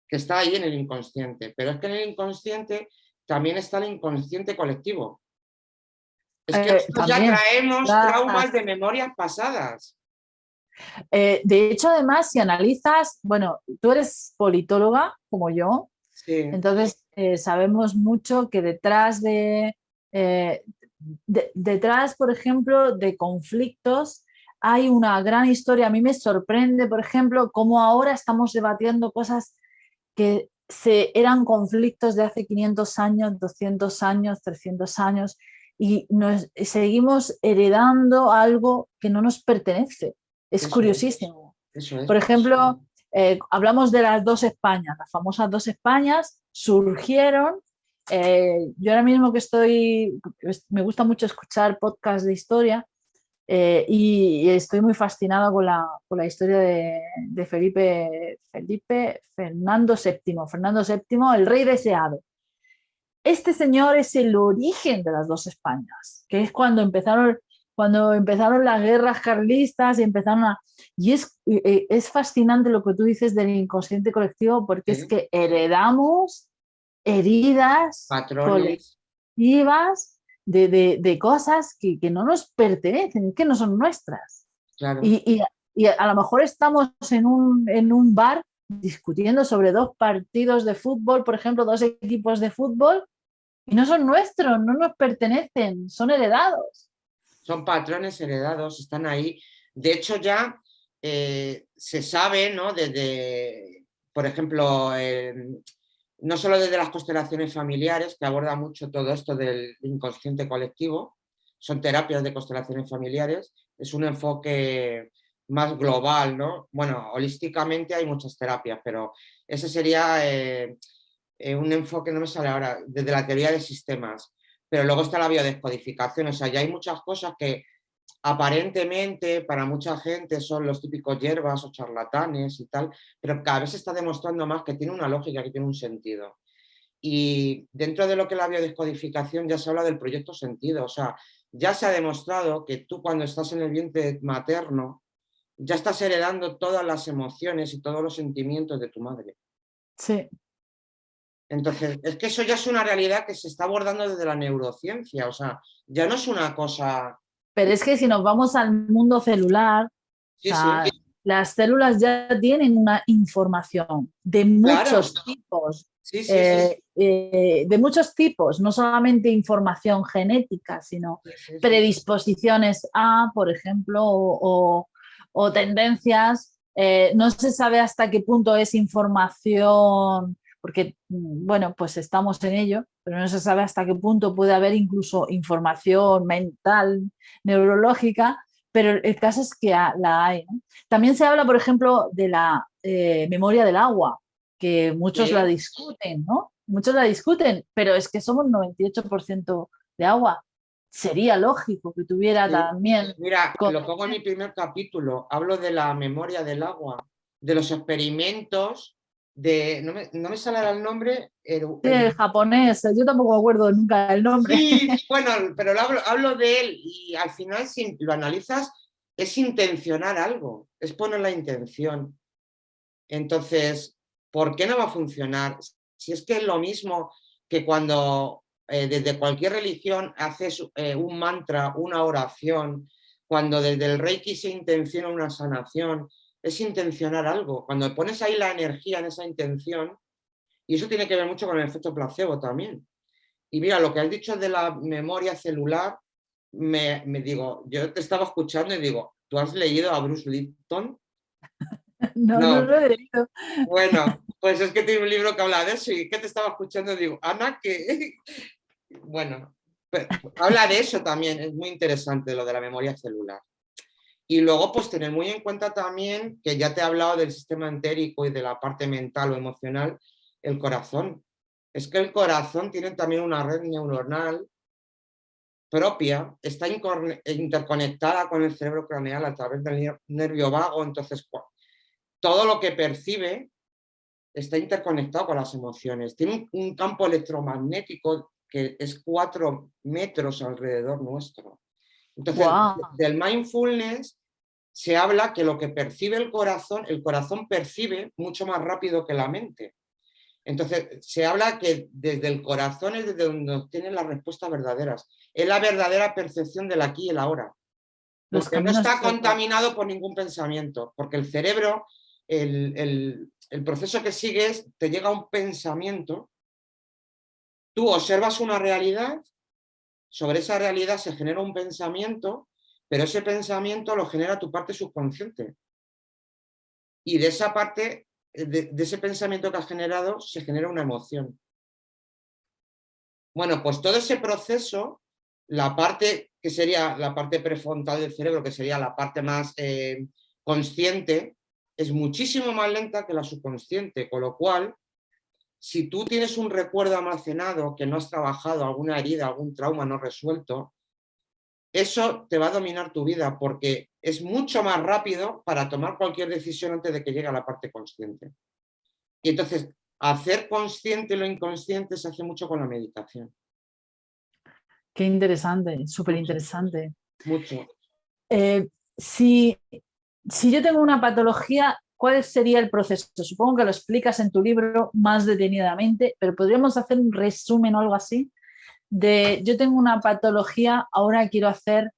que está ahí en el inconsciente. Pero es que en el inconsciente también está el inconsciente colectivo. Es que nosotros ya También. traemos traumas Las- de memorias pasadas. de hecho, además, si analizas, bueno, tú eres politóloga como yo, Sí, entonces sabemos mucho que eh, detrás, por ejemplo, de conflictos hay una gran historia. A mí me sorprende, por ejemplo, cómo ahora estamos debatiendo cosas que eran conflictos de hace 500 años, 200 años, 300 años, y seguimos heredando algo que no nos pertenece. Es eso es, curiosísimo. eso es. Por ejemplo, hablamos de las dos Españas, las famosas dos Españas surgieron. Yo ahora mismo me gusta mucho escuchar podcasts de historia y estoy muy fascinada con la historia de Fernando VII, el rey deseado. Este señor es el origen de las dos Españas, que es cuando empezaron las guerras carlistas y empezaron a... Y es fascinante lo que tú dices del inconsciente colectivo, porque es ¿Sí? que heredamos heridas Patrones, colectivas de cosas que no nos pertenecen, que no son nuestras. claro. Y, y a lo mejor estamos en un bar discutiendo sobre dos partidos de fútbol, por ejemplo, dos equipos de fútbol, y no son nuestros, no nos pertenecen, son heredados. Son patrones heredados, están ahí. De hecho, ya se sabe, ¿no? Desde, por ejemplo, no solo desde las constelaciones familiares, que aborda mucho todo esto del inconsciente colectivo, son terapias de constelaciones familiares, es un enfoque más global, ¿no? Bueno, holísticamente hay muchas terapias, pero ese sería un enfoque, no me sale ahora, desde la teoría de sistemas. Pero luego está la biodescodificación, o sea, ya hay muchas cosas que aparentemente para mucha gente son los típicos hierbas o charlatanes y tal, pero cada vez se está demostrando más que tiene una lógica, que tiene un sentido. Y dentro de lo que es la biodescodificación ya se habla del proyecto sentido, o sea, ya se ha demostrado que tú cuando estás en el vientre materno ya estás heredando todas las emociones y todos los sentimientos de tu madre. Sí. Entonces, es que eso ya es una realidad que se está abordando desde la neurociencia, o sea, ya no es una cosa... Pero es que si nos vamos al mundo celular, o Sí, sí, sea, las células ya tienen una información claro, sí, sí, sí, de muchos tipos, no solamente información genética, sino sí, sí, sí. predisposiciones a, por ejemplo, o tendencias. No se sabe hasta qué punto es información, porque, bueno, pues estamos en ello, pero no se sabe hasta qué punto puede haber incluso información mental, neurológica, pero el caso es que la hay, ¿no? También se habla, por ejemplo, de la memoria del agua, que muchos la Sí. discuten, ¿no? Muchos la discuten, pero es que somos 98% de agua. Sería lógico que tuviera Sí. también... Mira, lo pongo en mi primer capítulo, hablo de la memoria del agua, de los experimentos, no me sale ahora el nombre, Sí, japonés, yo tampoco me acuerdo nunca el nombre. sí, bueno, pero hablo de él y al final si lo analizas es intencionar algo, es poner la intención. Entonces, ¿por qué no va a funcionar? Si es que es lo mismo que cuando desde cualquier religión haces un mantra, una oración, cuando desde el Reiki se intenciona una sanación, es intencionar algo. Cuando pones ahí la energía en esa intención, y eso tiene que ver mucho con el efecto placebo también. Y mira, lo que has dicho de la memoria celular, me digo, yo te estaba escuchando y digo, ¿tú has leído a Bruce Lipton? No, no No, lo he leído. bueno, pues es que tiene un libro que habla de eso y que te estaba escuchando y digo, Ana, que bueno, habla de eso también, es muy interesante lo de la memoria celular. Y luego, pues tener muy en cuenta también, que ya te he hablado del sistema entérico y de la parte mental o emocional, el corazón. Es que el corazón tiene también una red neuronal propia, está interconectada con el cerebro craneal a través del nervio vago, entonces todo lo que percibe está interconectado con las emociones. Tiene un campo electromagnético que es 4 metros alrededor nuestro. Entonces, Wow. del mindfulness se habla que lo que percibe el corazón percibe mucho más rápido que la mente. Entonces, se habla que desde el corazón es desde donde obtienen las respuestas verdaderas. Es la verdadera percepción del aquí y el ahora. Los Porque no caminos está hacia el corazón. contaminado por ningún pensamiento. Porque el cerebro, el proceso que sigues, te llega un pensamiento, tú observas una realidad, sobre esa realidad se genera un pensamiento, pero ese pensamiento lo genera tu parte subconsciente. Y de esa parte, de ese pensamiento que has generado, se genera una emoción. Bueno, pues todo ese proceso, la parte que sería la parte prefrontal del cerebro, que sería la parte más consciente, es muchísimo más lenta que la subconsciente, con lo cual, si tú tienes un recuerdo almacenado que no has trabajado, alguna herida, algún trauma no resuelto, eso te va a dominar tu vida porque es mucho más rápido para tomar cualquier decisión antes de que llegue a la parte consciente. Y entonces, hacer consciente lo inconsciente se hace mucho con la meditación. Qué interesante, súper Mucho, interesante. mucho. Eh, si, si yo tengo una patología, ¿cuál sería el proceso? Supongo que lo explicas en tu libro más detenidamente, pero podríamos hacer un resumen o algo así de yo tengo una patología, ahora quiero hacer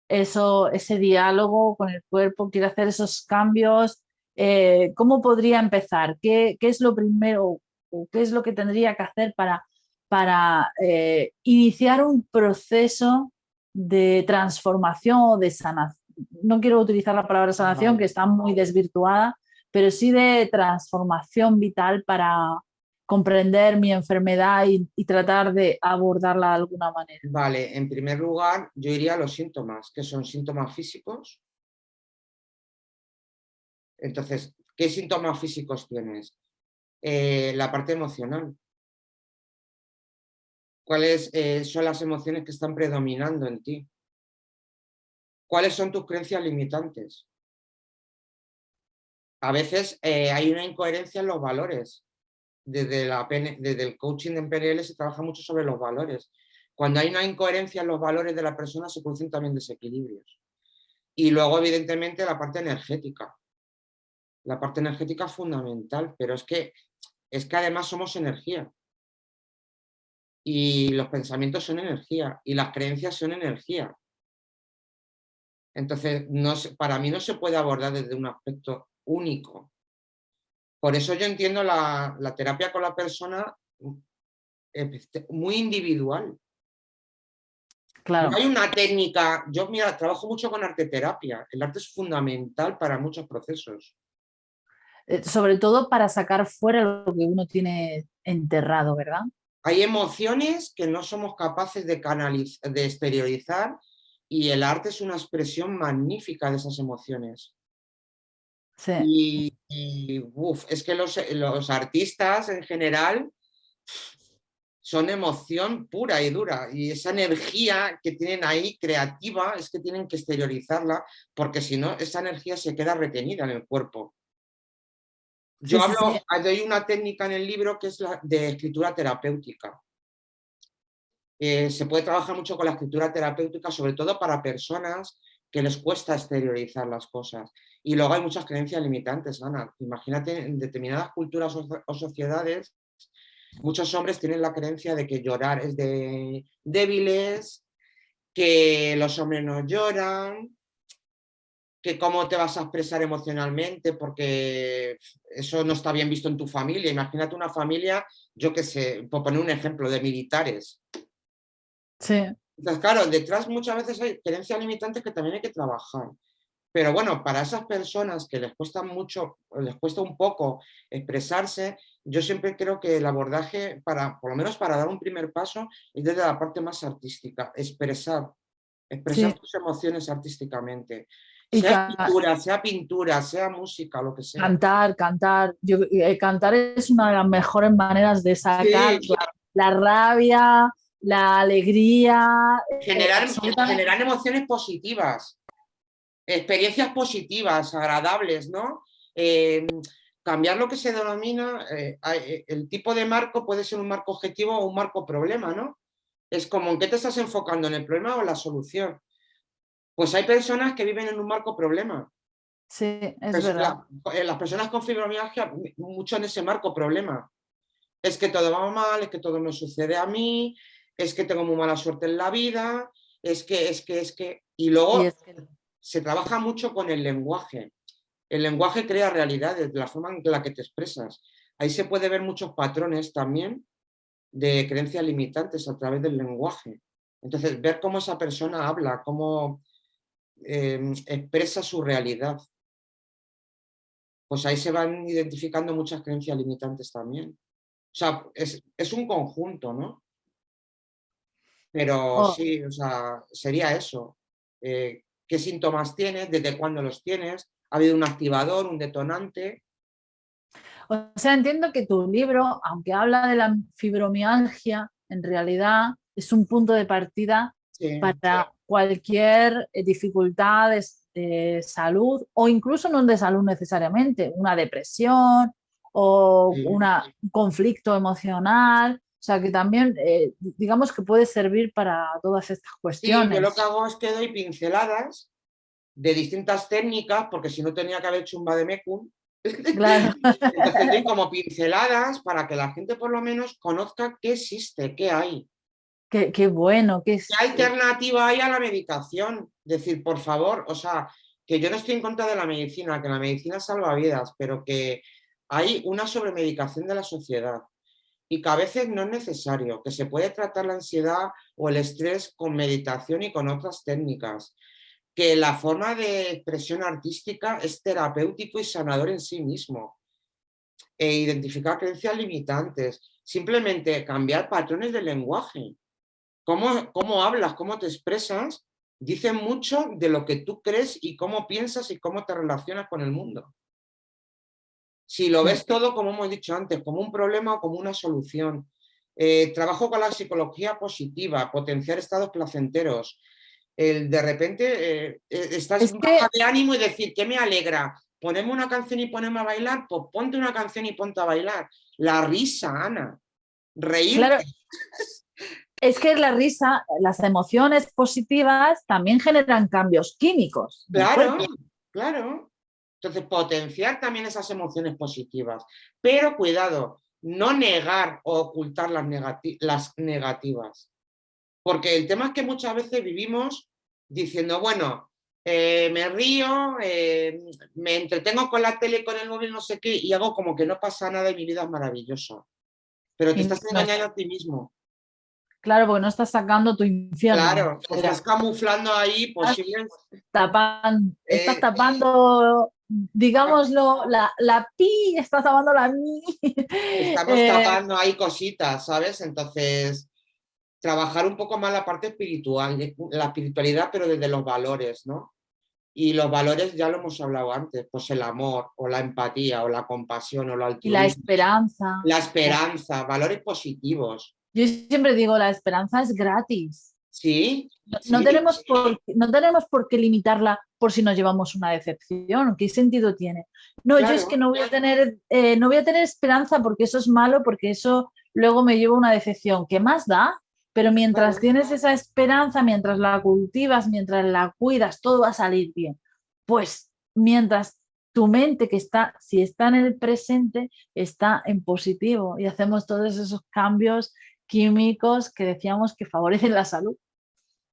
eso, ese diálogo con el cuerpo, quiero hacer esos cambios. ¿Cómo podría empezar? ¿Qué es lo primero o qué es lo que tendría que hacer para iniciar un proceso de transformación o de sanación? No quiero utilizar la palabra sanación, que Vale. está muy desvirtuada, pero sí de transformación vital para comprender mi enfermedad y tratar de abordarla de alguna manera. Vale, en primer lugar, yo iría a los síntomas, que son síntomas físicos. Entonces, ¿qué síntomas físicos tienes? La parte emocional. ¿Cuáles son las emociones que están predominando en ti? ¿Cuáles son tus creencias limitantes? A veces hay una incoherencia en los valores. Desde el coaching en PNL se trabaja mucho sobre los valores. Cuando hay una incoherencia en los valores de la persona se producen también desequilibrios. Y luego, evidentemente, la parte energética. La parte energética es fundamental, pero es que además somos energía. Y los pensamientos son energía. Y las creencias son energía. Entonces, no, para mí no se puede abordar desde un aspecto único. Por eso yo entiendo la terapia con la persona muy individual. No Claro. hay una técnica. Yo, mira, trabajo mucho con arteterapia. El arte es fundamental para muchos procesos. Sobre todo para sacar fuera lo que uno tiene enterrado, ¿verdad? Hay emociones que no somos capaces de de exteriorizar y el arte es una expresión magnífica de esas emociones. Sí, Es que los artistas en general son emoción pura y dura y esa energía que tienen ahí creativa es que tienen que exteriorizarla porque si no, esa energía se queda retenida en el cuerpo. sí, Yo sí, sí. doy una técnica en el libro que es la de escritura terapéutica. Se puede trabajar mucho con la escritura terapéutica, sobre todo para personas que les cuesta exteriorizar las cosas. Y luego hay muchas creencias limitantes, Ana. Imagínate, en determinadas culturas o sociedades, muchos hombres tienen la creencia de que llorar es de débiles, que los hombres no lloran, que cómo te vas a expresar emocionalmente, porque eso no está bien visto en tu familia. Imagínate una familia, yo qué sé, por poner un ejemplo, de militares. Sí, Entonces, claro, detrás muchas veces hay creencias limitantes que también hay que trabajar. Pero bueno, para esas personas que les cuesta mucho, les cuesta un poco expresarse, yo siempre creo que el abordaje, por lo menos para dar un primer paso, es desde la parte más artística, expresar sí. tus emociones artísticamente. Y Sea pintura, sea música, lo que sea. cantar. Cantar es una de las mejores maneras de sacar Sí, la rabia, la alegría, absolutamente. generar emociones positivas, experiencias positivas, agradables, ¿no? Cambiar lo que se denomina, el tipo de marco puede ser un marco objetivo o un marco problema, ¿no? Es como en qué te estás enfocando, en el problema o en la solución. Pues hay personas que viven en un marco problema. Sí, es Pues verdad. las personas con fibromialgia, mucho en ese marco problema. Es que todo va mal, es que todo me sucede a mí, es que tengo muy mala suerte en la vida, es que. Y Y luego es que se trabaja mucho con el lenguaje. El lenguaje crea realidades, de la forma en la que te expresas. Ahí se puede ver muchos patrones también de creencias limitantes a través del lenguaje. Entonces, ver cómo esa persona habla, cómo expresa su realidad, pues ahí se van identificando muchas creencias limitantes también. O sea, es un conjunto, ¿no? Pero oh, sí, o sea, sería eso. ¿Qué síntomas tienes? ¿Desde cuándo los tienes? ¿Ha habido un activador, un detonante? o sea, entiendo que tu libro, aunque habla de la fibromialgia, en realidad es un punto de partida Sí, para cualquier dificultad de salud o incluso no de salud necesariamente, una depresión o sí. un conflicto emocional. O sea, que también, digamos que puede servir para todas estas Sí, yo lo que cuestiones. hago es que doy pinceladas de distintas técnicas, porque si no tenía que haber hecho un vademecum. Claro, Entonces doy como pinceladas para que la gente por lo menos conozca qué existe, qué hay. qué bueno, ¿Qué alternativa hay a la medicación? Decir, por favor, o sea, que yo no estoy en contra de la medicina, que la medicina salva vidas, pero que hay una sobremedicación de la sociedad y que a veces no es necesario, que se puede tratar la ansiedad o el estrés con meditación y con otras técnicas, que la forma de expresión artística es terapéutico y sanador en sí mismo, e identificar creencias limitantes, simplemente cambiar patrones de lenguaje. Cómo hablas, cómo te expresas, dice mucho de lo que tú crees y cómo piensas y cómo te relacionas con el mundo. Si lo sí. ves todo, como hemos dicho antes, como un problema o como una solución. Trabajo con la psicología positiva, potenciar estados placenteros. De repente estás Es que, baja de ánimo y decir, ¿qué me alegra? Ponerme una canción y ponerme a bailar, pues ponte una canción y ponte a bailar. La risa, Ana, reírte. claro, es que la risa, las emociones positivas también generan cambios químicos en el Claro, cuerpo. claro. Entonces, potenciar también esas emociones positivas. Pero cuidado, no negar o ocultar las negativas. Porque el tema es que muchas veces vivimos diciendo, bueno, me río, me entretengo con la tele, con el móvil, no sé qué, y hago como que no pasa nada y mi vida es maravillosa. Pero te Y estás no engañando a ti mismo. claro, porque no estás sacando tu infierno Claro, estás fuera. camuflando ahí posibles. Estás eh, tapando, digámoslo, la pi, estás tapando la mi. Estamos Eh, tapando ahí cositas, ¿sabes? Entonces, trabajar un poco más la parte espiritual, la espiritualidad, pero desde los valores, ¿no? Y los valores ya lo hemos hablado antes, pues el amor o la empatía o la compasión o el y la altruismo, esperanza. la esperanza, valores positivos. Yo siempre digo, la esperanza es gratis. Sí, No sí, tenemos no tenemos por qué limitarla por si nos llevamos una decepción. ¿Qué sentido tiene? No, yo es que claro, no voy a tener, no voy a tener esperanza porque eso es malo, porque eso luego me lleva a una decepción. ¿Qué más da? Pero mientras claro, tienes esa esperanza, mientras la cultivas, mientras la cuidas, todo va a salir bien. Pues mientras tu mente que está, si está en el presente, está en positivo y hacemos todos esos cambios químicos que decíamos que favorecen la salud.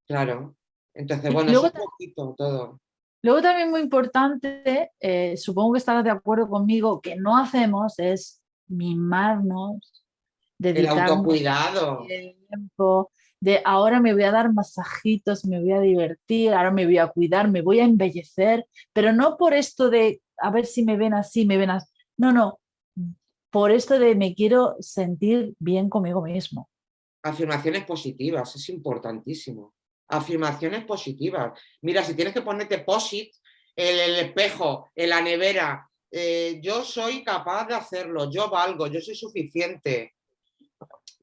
claro. Entonces, Y bueno, es un poquito todo. luego también muy importante, supongo que estarás de acuerdo conmigo, que no hacemos es mimarnos, El dedicarnos autocuidado, tiempo, de ahora me voy a dar masajitos, me voy a divertir, ahora me voy a cuidar, me voy a embellecer, pero no por esto de a ver si me ven así, me ven así. No, no, por esto de me quiero sentir bien conmigo mismo. afirmaciones positivas, es importantísimo. Afirmaciones positivas. Mira, si tienes que ponerte posit el espejo, en la nevera. Yo soy capaz de hacerlo, yo valgo, yo soy suficiente.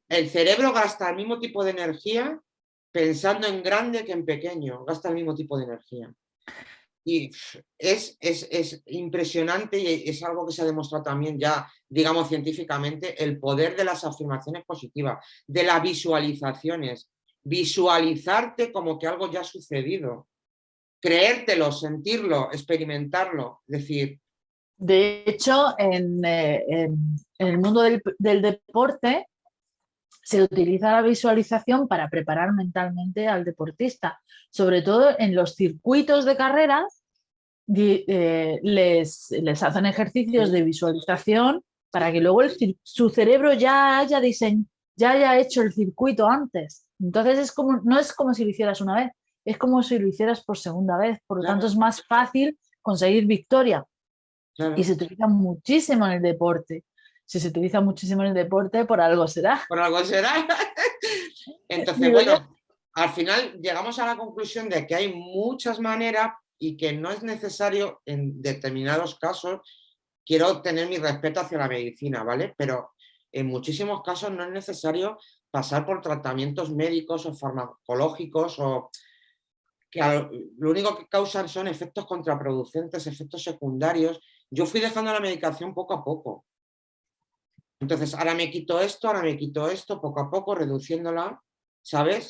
El cerebro gasta el mismo tipo de energía pensando en grande que en pequeño, gasta el mismo tipo de energía. Y es impresionante y es algo que se ha demostrado también ya, digamos, científicamente, el poder de las afirmaciones positivas, de las visualizaciones. Visualizarte como que algo ya ha sucedido. Creértelo, sentirlo, experimentarlo. Es decir, De hecho, en el mundo del deporte se utiliza la visualización para preparar mentalmente al deportista, sobre todo en los circuitos de carreras. Les hacen ejercicios de visualización para que luego su cerebro ya haya hecho el circuito antes. Entonces no es como si lo hicieras una vez, es como si lo hicieras por segunda vez. Por lo tanto, claro, es más fácil conseguir victoria. Y claro, se utiliza muchísimo en el deporte. Si se utiliza muchísimo en el deporte, por algo será. por algo será. Entonces, Digo yo. bueno, al final llegamos a la conclusión de que hay muchas maneras y que no es necesario en determinados casos. Quiero tener mi respeto hacia la medicina, ¿vale? Pero en muchísimos casos no es necesario pasar por tratamientos médicos o farmacológicos o que lo único que causan son efectos contraproducentes, efectos secundarios. Yo fui dejando la medicación poco a poco. Entonces, ahora me quito esto, ahora me quito esto, poco a poco, reduciéndola, ¿sabes?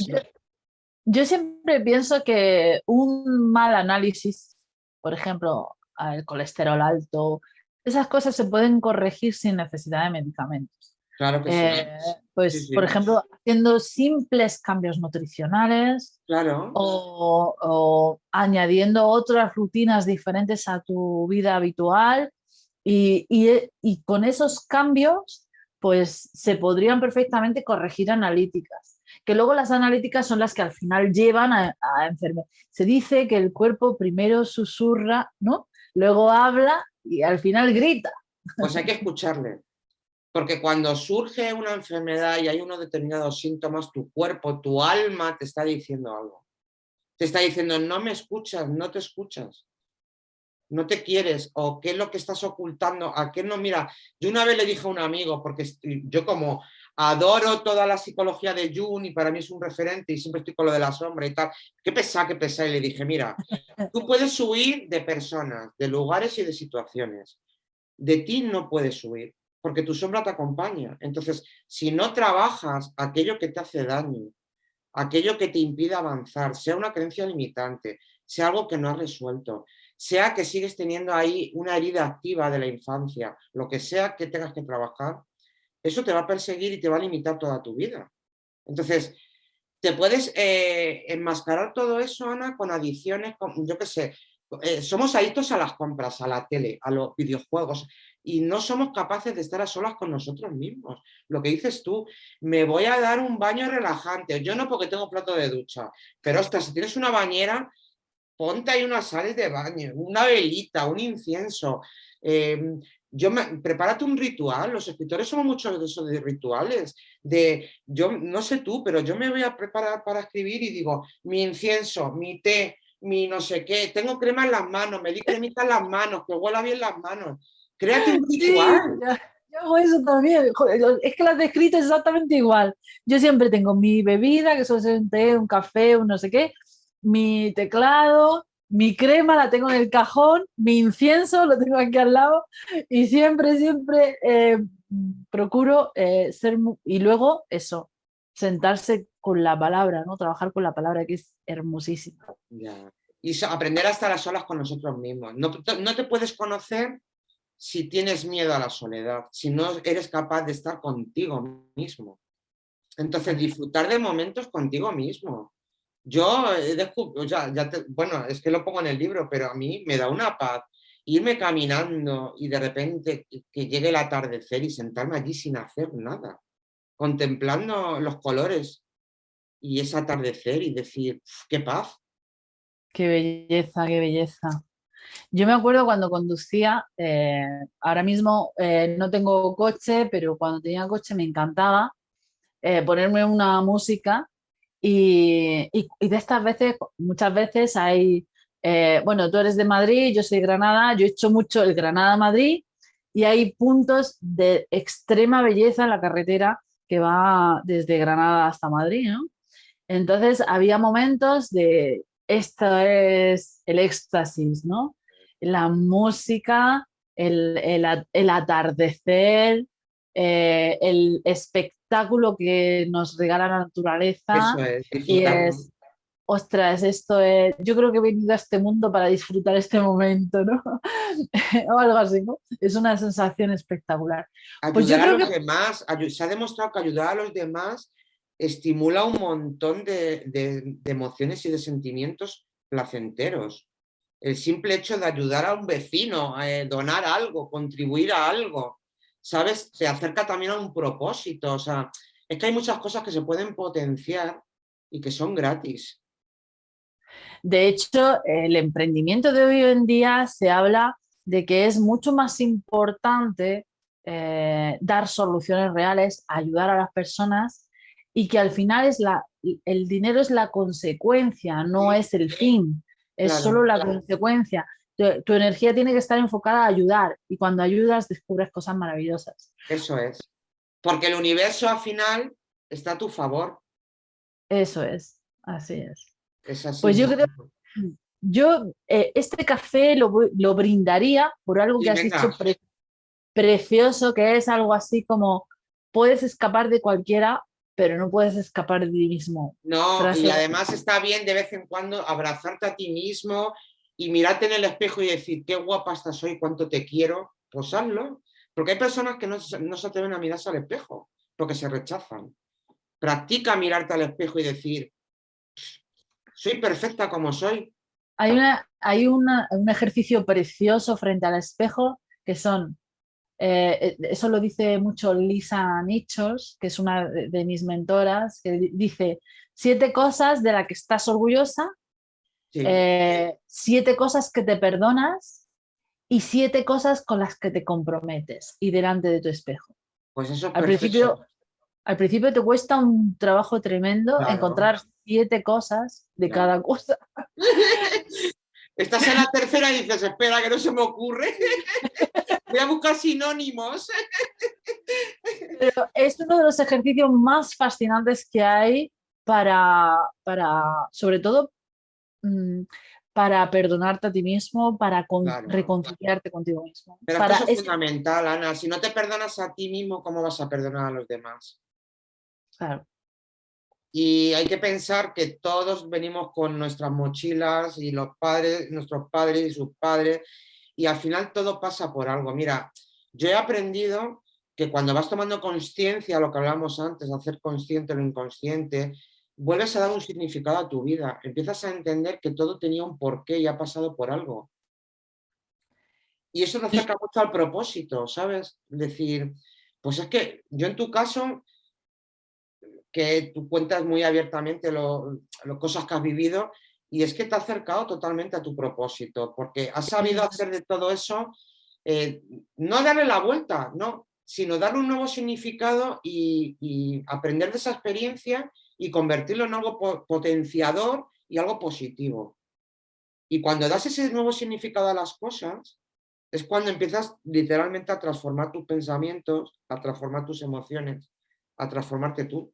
Yo siempre pienso que un mal análisis, por ejemplo, el colesterol alto, esas cosas se pueden corregir sin necesidad de medicamentos. Claro que sí. Eh, Sí, pues, por sí. ejemplo, haciendo simples cambios nutricionales Claro, o añadiendo otras rutinas diferentes a tu vida habitual y con esos cambios, pues se podrían perfectamente corregir analíticas, que luego las analíticas son las que al final llevan a enfermedad. Se dice que el cuerpo primero susurra, ¿no? Luego habla y al final grita. pues hay que escucharle. Porque cuando surge una enfermedad y hay unos determinados síntomas, tu cuerpo, tu alma te está diciendo algo. Te está diciendo, no me escuchas, no te escuchas, no te quieres, o qué es lo que estás ocultando, a qué no. Mira, yo una vez le dije a un amigo, porque yo como adoro toda la psicología de Jung y para mí es un referente y siempre estoy con lo de la sombra y tal, qué pesada, y le dije, mira, tú puedes huir de personas, de lugares y de situaciones. De ti no puedes huir, porque tu sombra te acompaña. Entonces, si no trabajas aquello que te hace daño, aquello que te impide avanzar, sea una creencia limitante, sea algo que no has resuelto, sea que sigues teniendo ahí una herida activa de la infancia, lo que sea que tengas que trabajar, eso te va a perseguir y te va a limitar toda tu vida. Entonces, te puedes enmascarar todo eso, Ana, con adicciones, yo qué sé, somos adictos a las compras, a la tele, a los videojuegos y no somos capaces de estar a solas con nosotros mismos. Lo que dices tú, me voy a dar un baño relajante, yo no porque tengo plato de ducha, pero ostras, si tienes una bañera, ponte ahí unas sales de baño, una velita, un incienso. Eh, prepárate un ritual. Los escritores somos muchos de esos de rituales. Yo no sé tú, pero yo me voy a preparar para escribir y digo, mi incienso, mi té, mi no sé qué, tengo crema en las manos, me di cremita en las manos, que huela bien las manos. Créate un Sí, ritual. yo hago eso también. Joder, es que lo has descrito exactamente igual. Yo siempre tengo mi bebida, que suele ser un té, un café, un no sé qué, mi teclado, mi crema la tengo en el cajón, mi incienso lo tengo aquí al lado y siempre procuro y luego eso, sentarse con la palabra, ¿no? Trabajar con la palabra, que es hermosísima. Ya. Y aprender a estar a solas con nosotros mismos. No, no te puedes conocer si tienes miedo a la soledad, si no eres capaz de estar contigo mismo. Entonces, disfrutar de momentos contigo mismo. Yo he descubierto, bueno, es que lo pongo en el libro, pero a mí me da una paz irme caminando y de repente que llegue el atardecer y sentarme allí sin hacer nada, contemplando los colores y ese atardecer y decir, qué paz. Qué belleza, qué belleza. Yo me acuerdo cuando conducía, ahora mismo no tengo coche, pero cuando tenía coche me encantaba ponerme una música y de estas veces, muchas veces hay bueno, tú eres de Madrid, yo soy de Granada, yo he hecho mucho el Granada-Madrid y hay puntos de extrema belleza en la carretera que va desde Granada hasta Madrid, ¿no? Entonces había momentos de esto es el éxtasis, ¿no? La música, el atardecer, el espectáculo que nos regala la naturaleza Eso es, y disfrutarlo. es, ostras, esto es, yo creo que he venido a este mundo para disfrutar este momento, ¿no? O algo así, ¿no? Es una sensación espectacular. Pues yo Ayudar a creo los que demás, se ha demostrado que ayudar a los demás estimula un montón de emociones y de sentimientos placenteros. El simple hecho de ayudar a un vecino, donar algo, contribuir a algo, ¿sabes? Te acerca también a un propósito. O sea, es que hay muchas cosas que se pueden potenciar y que son gratis. de hecho, el emprendimiento de hoy en día se habla de que es mucho más importante dar soluciones reales, ayudar a las personas y que al final el dinero es la consecuencia, no Sí, es el fin, es solo claro, la consecuencia. Tu energía tiene que estar enfocada a ayudar y cuando ayudas descubres cosas maravillosas. eso es. Porque el universo al final está a tu favor. Eso es, así es. Es así. Pues yo creo, yo este café lo brindaría por algo que Sí, has dicho venga. precioso, que es algo así como puedes escapar de cualquiera, pero no puedes escapar de ti mismo. No, y Frase, además está bien de vez en cuando abrazarte a ti mismo y mirarte en el espejo y decir, qué guapa estás hoy, cuánto te quiero, pues hazlo. Porque hay personas que no se atreven a mirarse al espejo porque se rechazan. Practica mirarte al espejo y decir, soy perfecta como soy. un ejercicio precioso frente al espejo que son, eso lo dice mucho Lisa Nichols, que es una de mis mentoras, que dice 7 cosas de las que estás orgullosa, Sí, 7 cosas que te perdonas y 7 cosas con las que te comprometes y delante de tu espejo. pues eso es Al perfecto. principio, al principio te cuesta un trabajo tremendo Claro, encontrar 7 cosas de claro. cada cosa, Estás en la tercera y dices, espera, que no se me ocurre. Voy a buscar sinónimos. pero es uno de los ejercicios más fascinantes que hay sobre todo, mm, para perdonarte a ti mismo, para Claro. reconciliarte contigo mismo. Pero es que eso es fundamental, Ana. Si no te perdonas a ti mismo, ¿cómo vas a perdonar a los demás? Claro, Y hay que pensar que todos venimos con nuestras mochilas y los padres, nuestros padres y sus padres, y al final todo pasa por algo. Mira, yo he aprendido que cuando vas tomando conciencia, lo que hablábamos antes, hacer consciente lo inconsciente, vuelves a dar un significado a tu vida. Empiezas a entender que todo tenía un porqué y ha pasado por algo. Y eso te acerca mucho al propósito, ¿sabes? Decir, pues es que yo en tu caso, que tú cuentas muy abiertamente las cosas que has vivido, y es que te ha acercado totalmente a tu propósito, porque has sabido hacer de todo eso, eh, no darle la vuelta, no, sino darle un nuevo significado y aprender de esa experiencia y convertirlo en algo potenciador y algo positivo. Y cuando das ese nuevo significado a las cosas, es cuando empiezas literalmente a transformar tus pensamientos, a transformar tus emociones, a transformarte tú.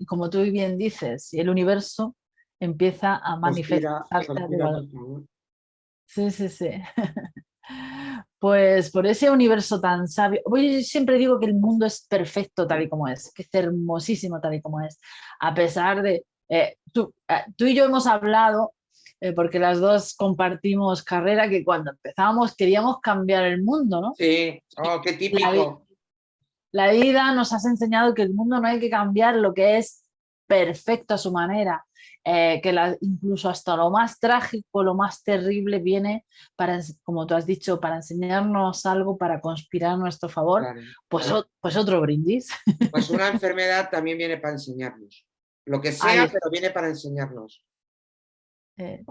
como tú bien dices, el universo empieza a manifestarte a tu Conspira a tu valor. favor. Sí, sí, sí. Pues por ese universo tan sabio, yo siempre digo que el mundo es perfecto tal y como es, que es hermosísimo tal y como es, a pesar de, tú y yo hemos hablado, porque las dos compartimos carrera, que cuando empezamos queríamos cambiar el mundo, ¿no? Sí, oh, qué La, vi- típico. la vida nos has enseñado que el mundo no hay que cambiar lo que es perfecto a su manera, incluso hasta lo más trágico, lo más terrible viene para, como tú has dicho, para enseñarnos algo, para conspirar a nuestro favor, Claro. pues otro brindis. Pues una enfermedad también viene para enseñarnos. Lo que Ahí sea, está. pero viene para enseñarnos. Eh,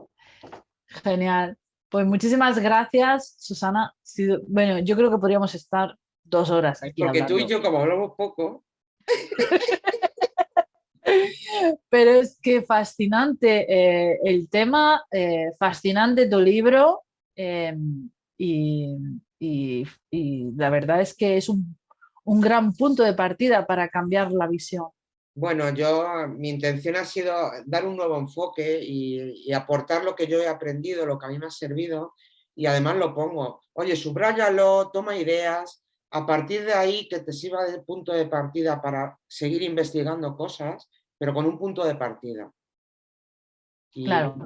Genial. Pues muchísimas gracias, Susana. Bueno, yo creo que podríamos estar 2 horas aquí Porque tú y hablando. yo, como hablamos poco, Pero es que fascinante el tema, fascinante tu libro eh, y, y la verdad es que es un gran punto de partida para cambiar la visión. Bueno, mi intención ha sido dar un nuevo enfoque y aportar lo que yo he aprendido, lo que a mí me ha servido, y además lo pongo, oye, subráyalo, toma ideas, a partir de ahí que te sirva de punto de partida para seguir investigando cosas, pero con un punto de partida. Y, Claro,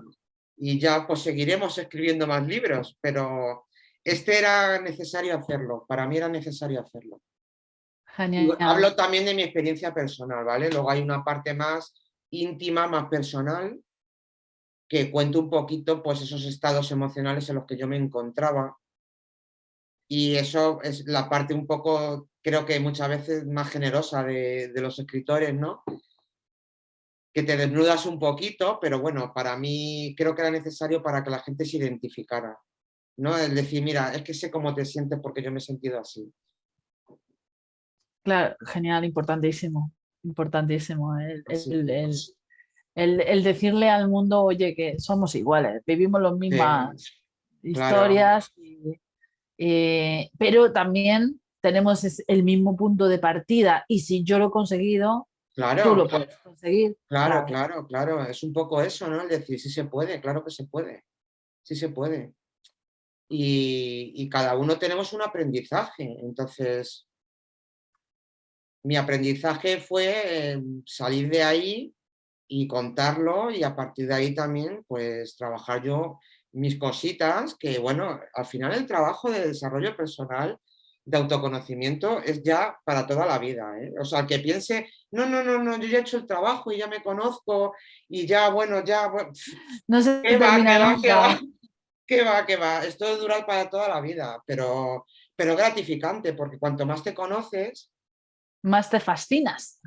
y ya pues seguiremos escribiendo más libros, pero este era necesario hacerlo, para mí era necesario hacerlo. Y genial. hablo también de mi experiencia personal, ¿vale? Luego hay una parte más íntima, más personal, que cuento un poquito pues esos estados emocionales en los que yo me encontraba. Y eso es la parte un poco, creo que muchas veces más generosa de los escritores, ¿no? Que te desnudas un poquito, pero bueno, para mí creo que era necesario para que la gente se identificara, ¿no? Es decir, mira, es que sé cómo te sientes porque yo me he sentido así. Claro, genial, importantísimo, importantísimo. Así que, El decirle al mundo, oye, que somos iguales, vivimos las sí, mismas claro, historias, pero también tenemos el mismo punto de partida y si yo lo he conseguido, tú claro, lo puedes conseguir. claro, Claro, claro, claro. Es un poco eso, ¿no? El decir, sí se puede, claro que se puede, sí se puede. Y cada uno tenemos un aprendizaje. Entonces, mi aprendizaje fue salir de ahí y contarlo y a partir de ahí también, pues trabajar yo mis cositas, que bueno, al final el trabajo de desarrollo personal, de autoconocimiento, es ya para toda la vida, ¿eh? O sea, que piense, no, no, no, no, yo ya he hecho el trabajo y ya me conozco y ya, bueno, ya, no se qué va, qué termina va, qué va, nunca, qué va, qué va. Esto dura para toda la vida, pero gratificante, porque cuanto más te conoces, más te fascinas.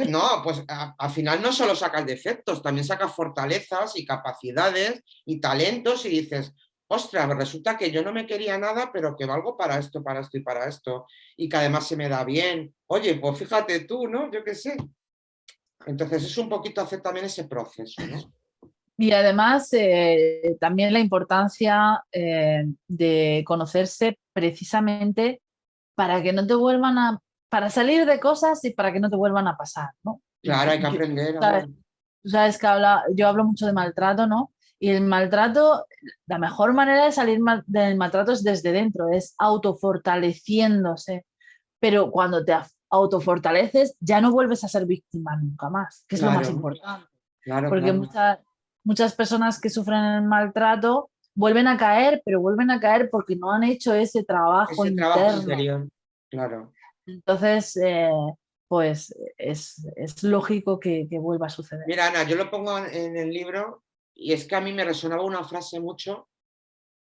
no, pues al final no solo sacas defectos, también sacas fortalezas y capacidades y talentos y dices, ostras, resulta que yo no me quería nada, pero que valgo para esto, para esto y para esto, y que además se me da bien. Oye, pues fíjate tú, ¿no? Yo qué sé. Entonces es un poquito hacer también ese proceso, ¿no? Y además, también la importancia de conocerse precisamente para que no te vuelvan para salir de cosas y para que no te vuelvan a pasar, ¿no? Claro, hay que aprender, Sabes, hombre. tú sabes que yo hablo mucho de maltrato, ¿no? Y el maltrato, la mejor manera de salir del maltrato es desde dentro, es autofortaleciéndose. Pero cuando te autofortaleces, ya no vuelves a ser víctima nunca más, que es lo más Claro, importante. claro, Porque claro. muchas personas que sufren el maltrato vuelven a caer, pero vuelven a caer porque no han hecho ese trabajo Ese trabajo interno. interior, claro. Entonces, pues es lógico que vuelva a suceder. Mira, Ana, yo lo pongo en el libro y es que a mí me resonaba una frase mucho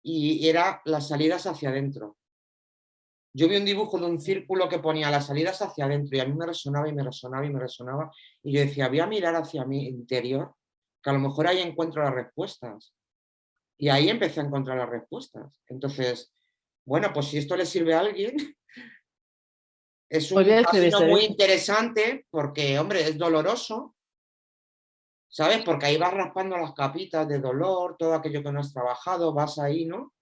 y era las salidas hacia adentro. Yo vi un dibujo de un círculo que ponía las salidas hacia adentro y a mí me resonaba y me resonaba y me resonaba. Y yo decía, voy a mirar hacia mi interior, que a lo mejor ahí encuentro las respuestas. Y ahí empecé a encontrar las respuestas. Entonces, bueno, pues si esto le sirve a alguien, es un Podría camino escribirse muy eso. interesante porque, hombre, es doloroso, ¿sabes? Porque ahí vas raspando las capitas de dolor, todo aquello que no has trabajado, vas ahí, ¿no?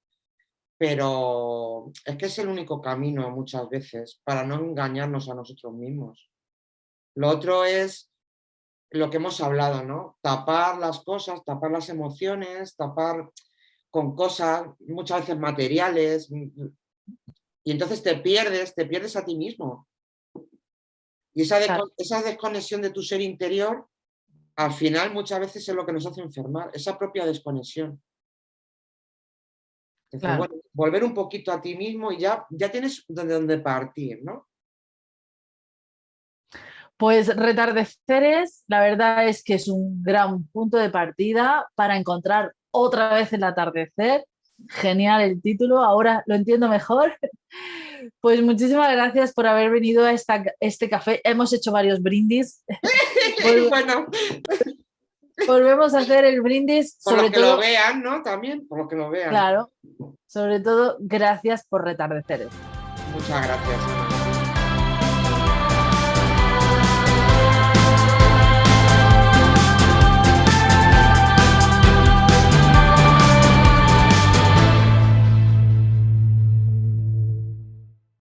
Pero es que es el único camino muchas veces para no engañarnos a nosotros mismos. Lo otro es lo que hemos hablado, ¿no? Tapar las cosas, tapar las emociones, tapar con cosas muchas veces materiales y entonces te pierdes a ti mismo. Y Claro, esa desconexión de tu ser interior, al final muchas veces es lo que nos hace enfermar, esa propia desconexión. Entonces, claro. bueno, volver un poquito a ti mismo y ya tienes de dónde partir, ¿no? Pues Retardeceres, la verdad es que es un gran punto de partida para encontrar otra vez el atardecer. Genial el título, ahora lo entiendo mejor. Pues muchísimas gracias por haber venido a este café. Hemos hecho varios brindis. Bueno, Volvemos a hacer el brindis, por los sobre que lo todo, vean, ¿no? También, por los que lo vean. claro, sobre todo, gracias por Retardeceres. Muchas gracias, Ana.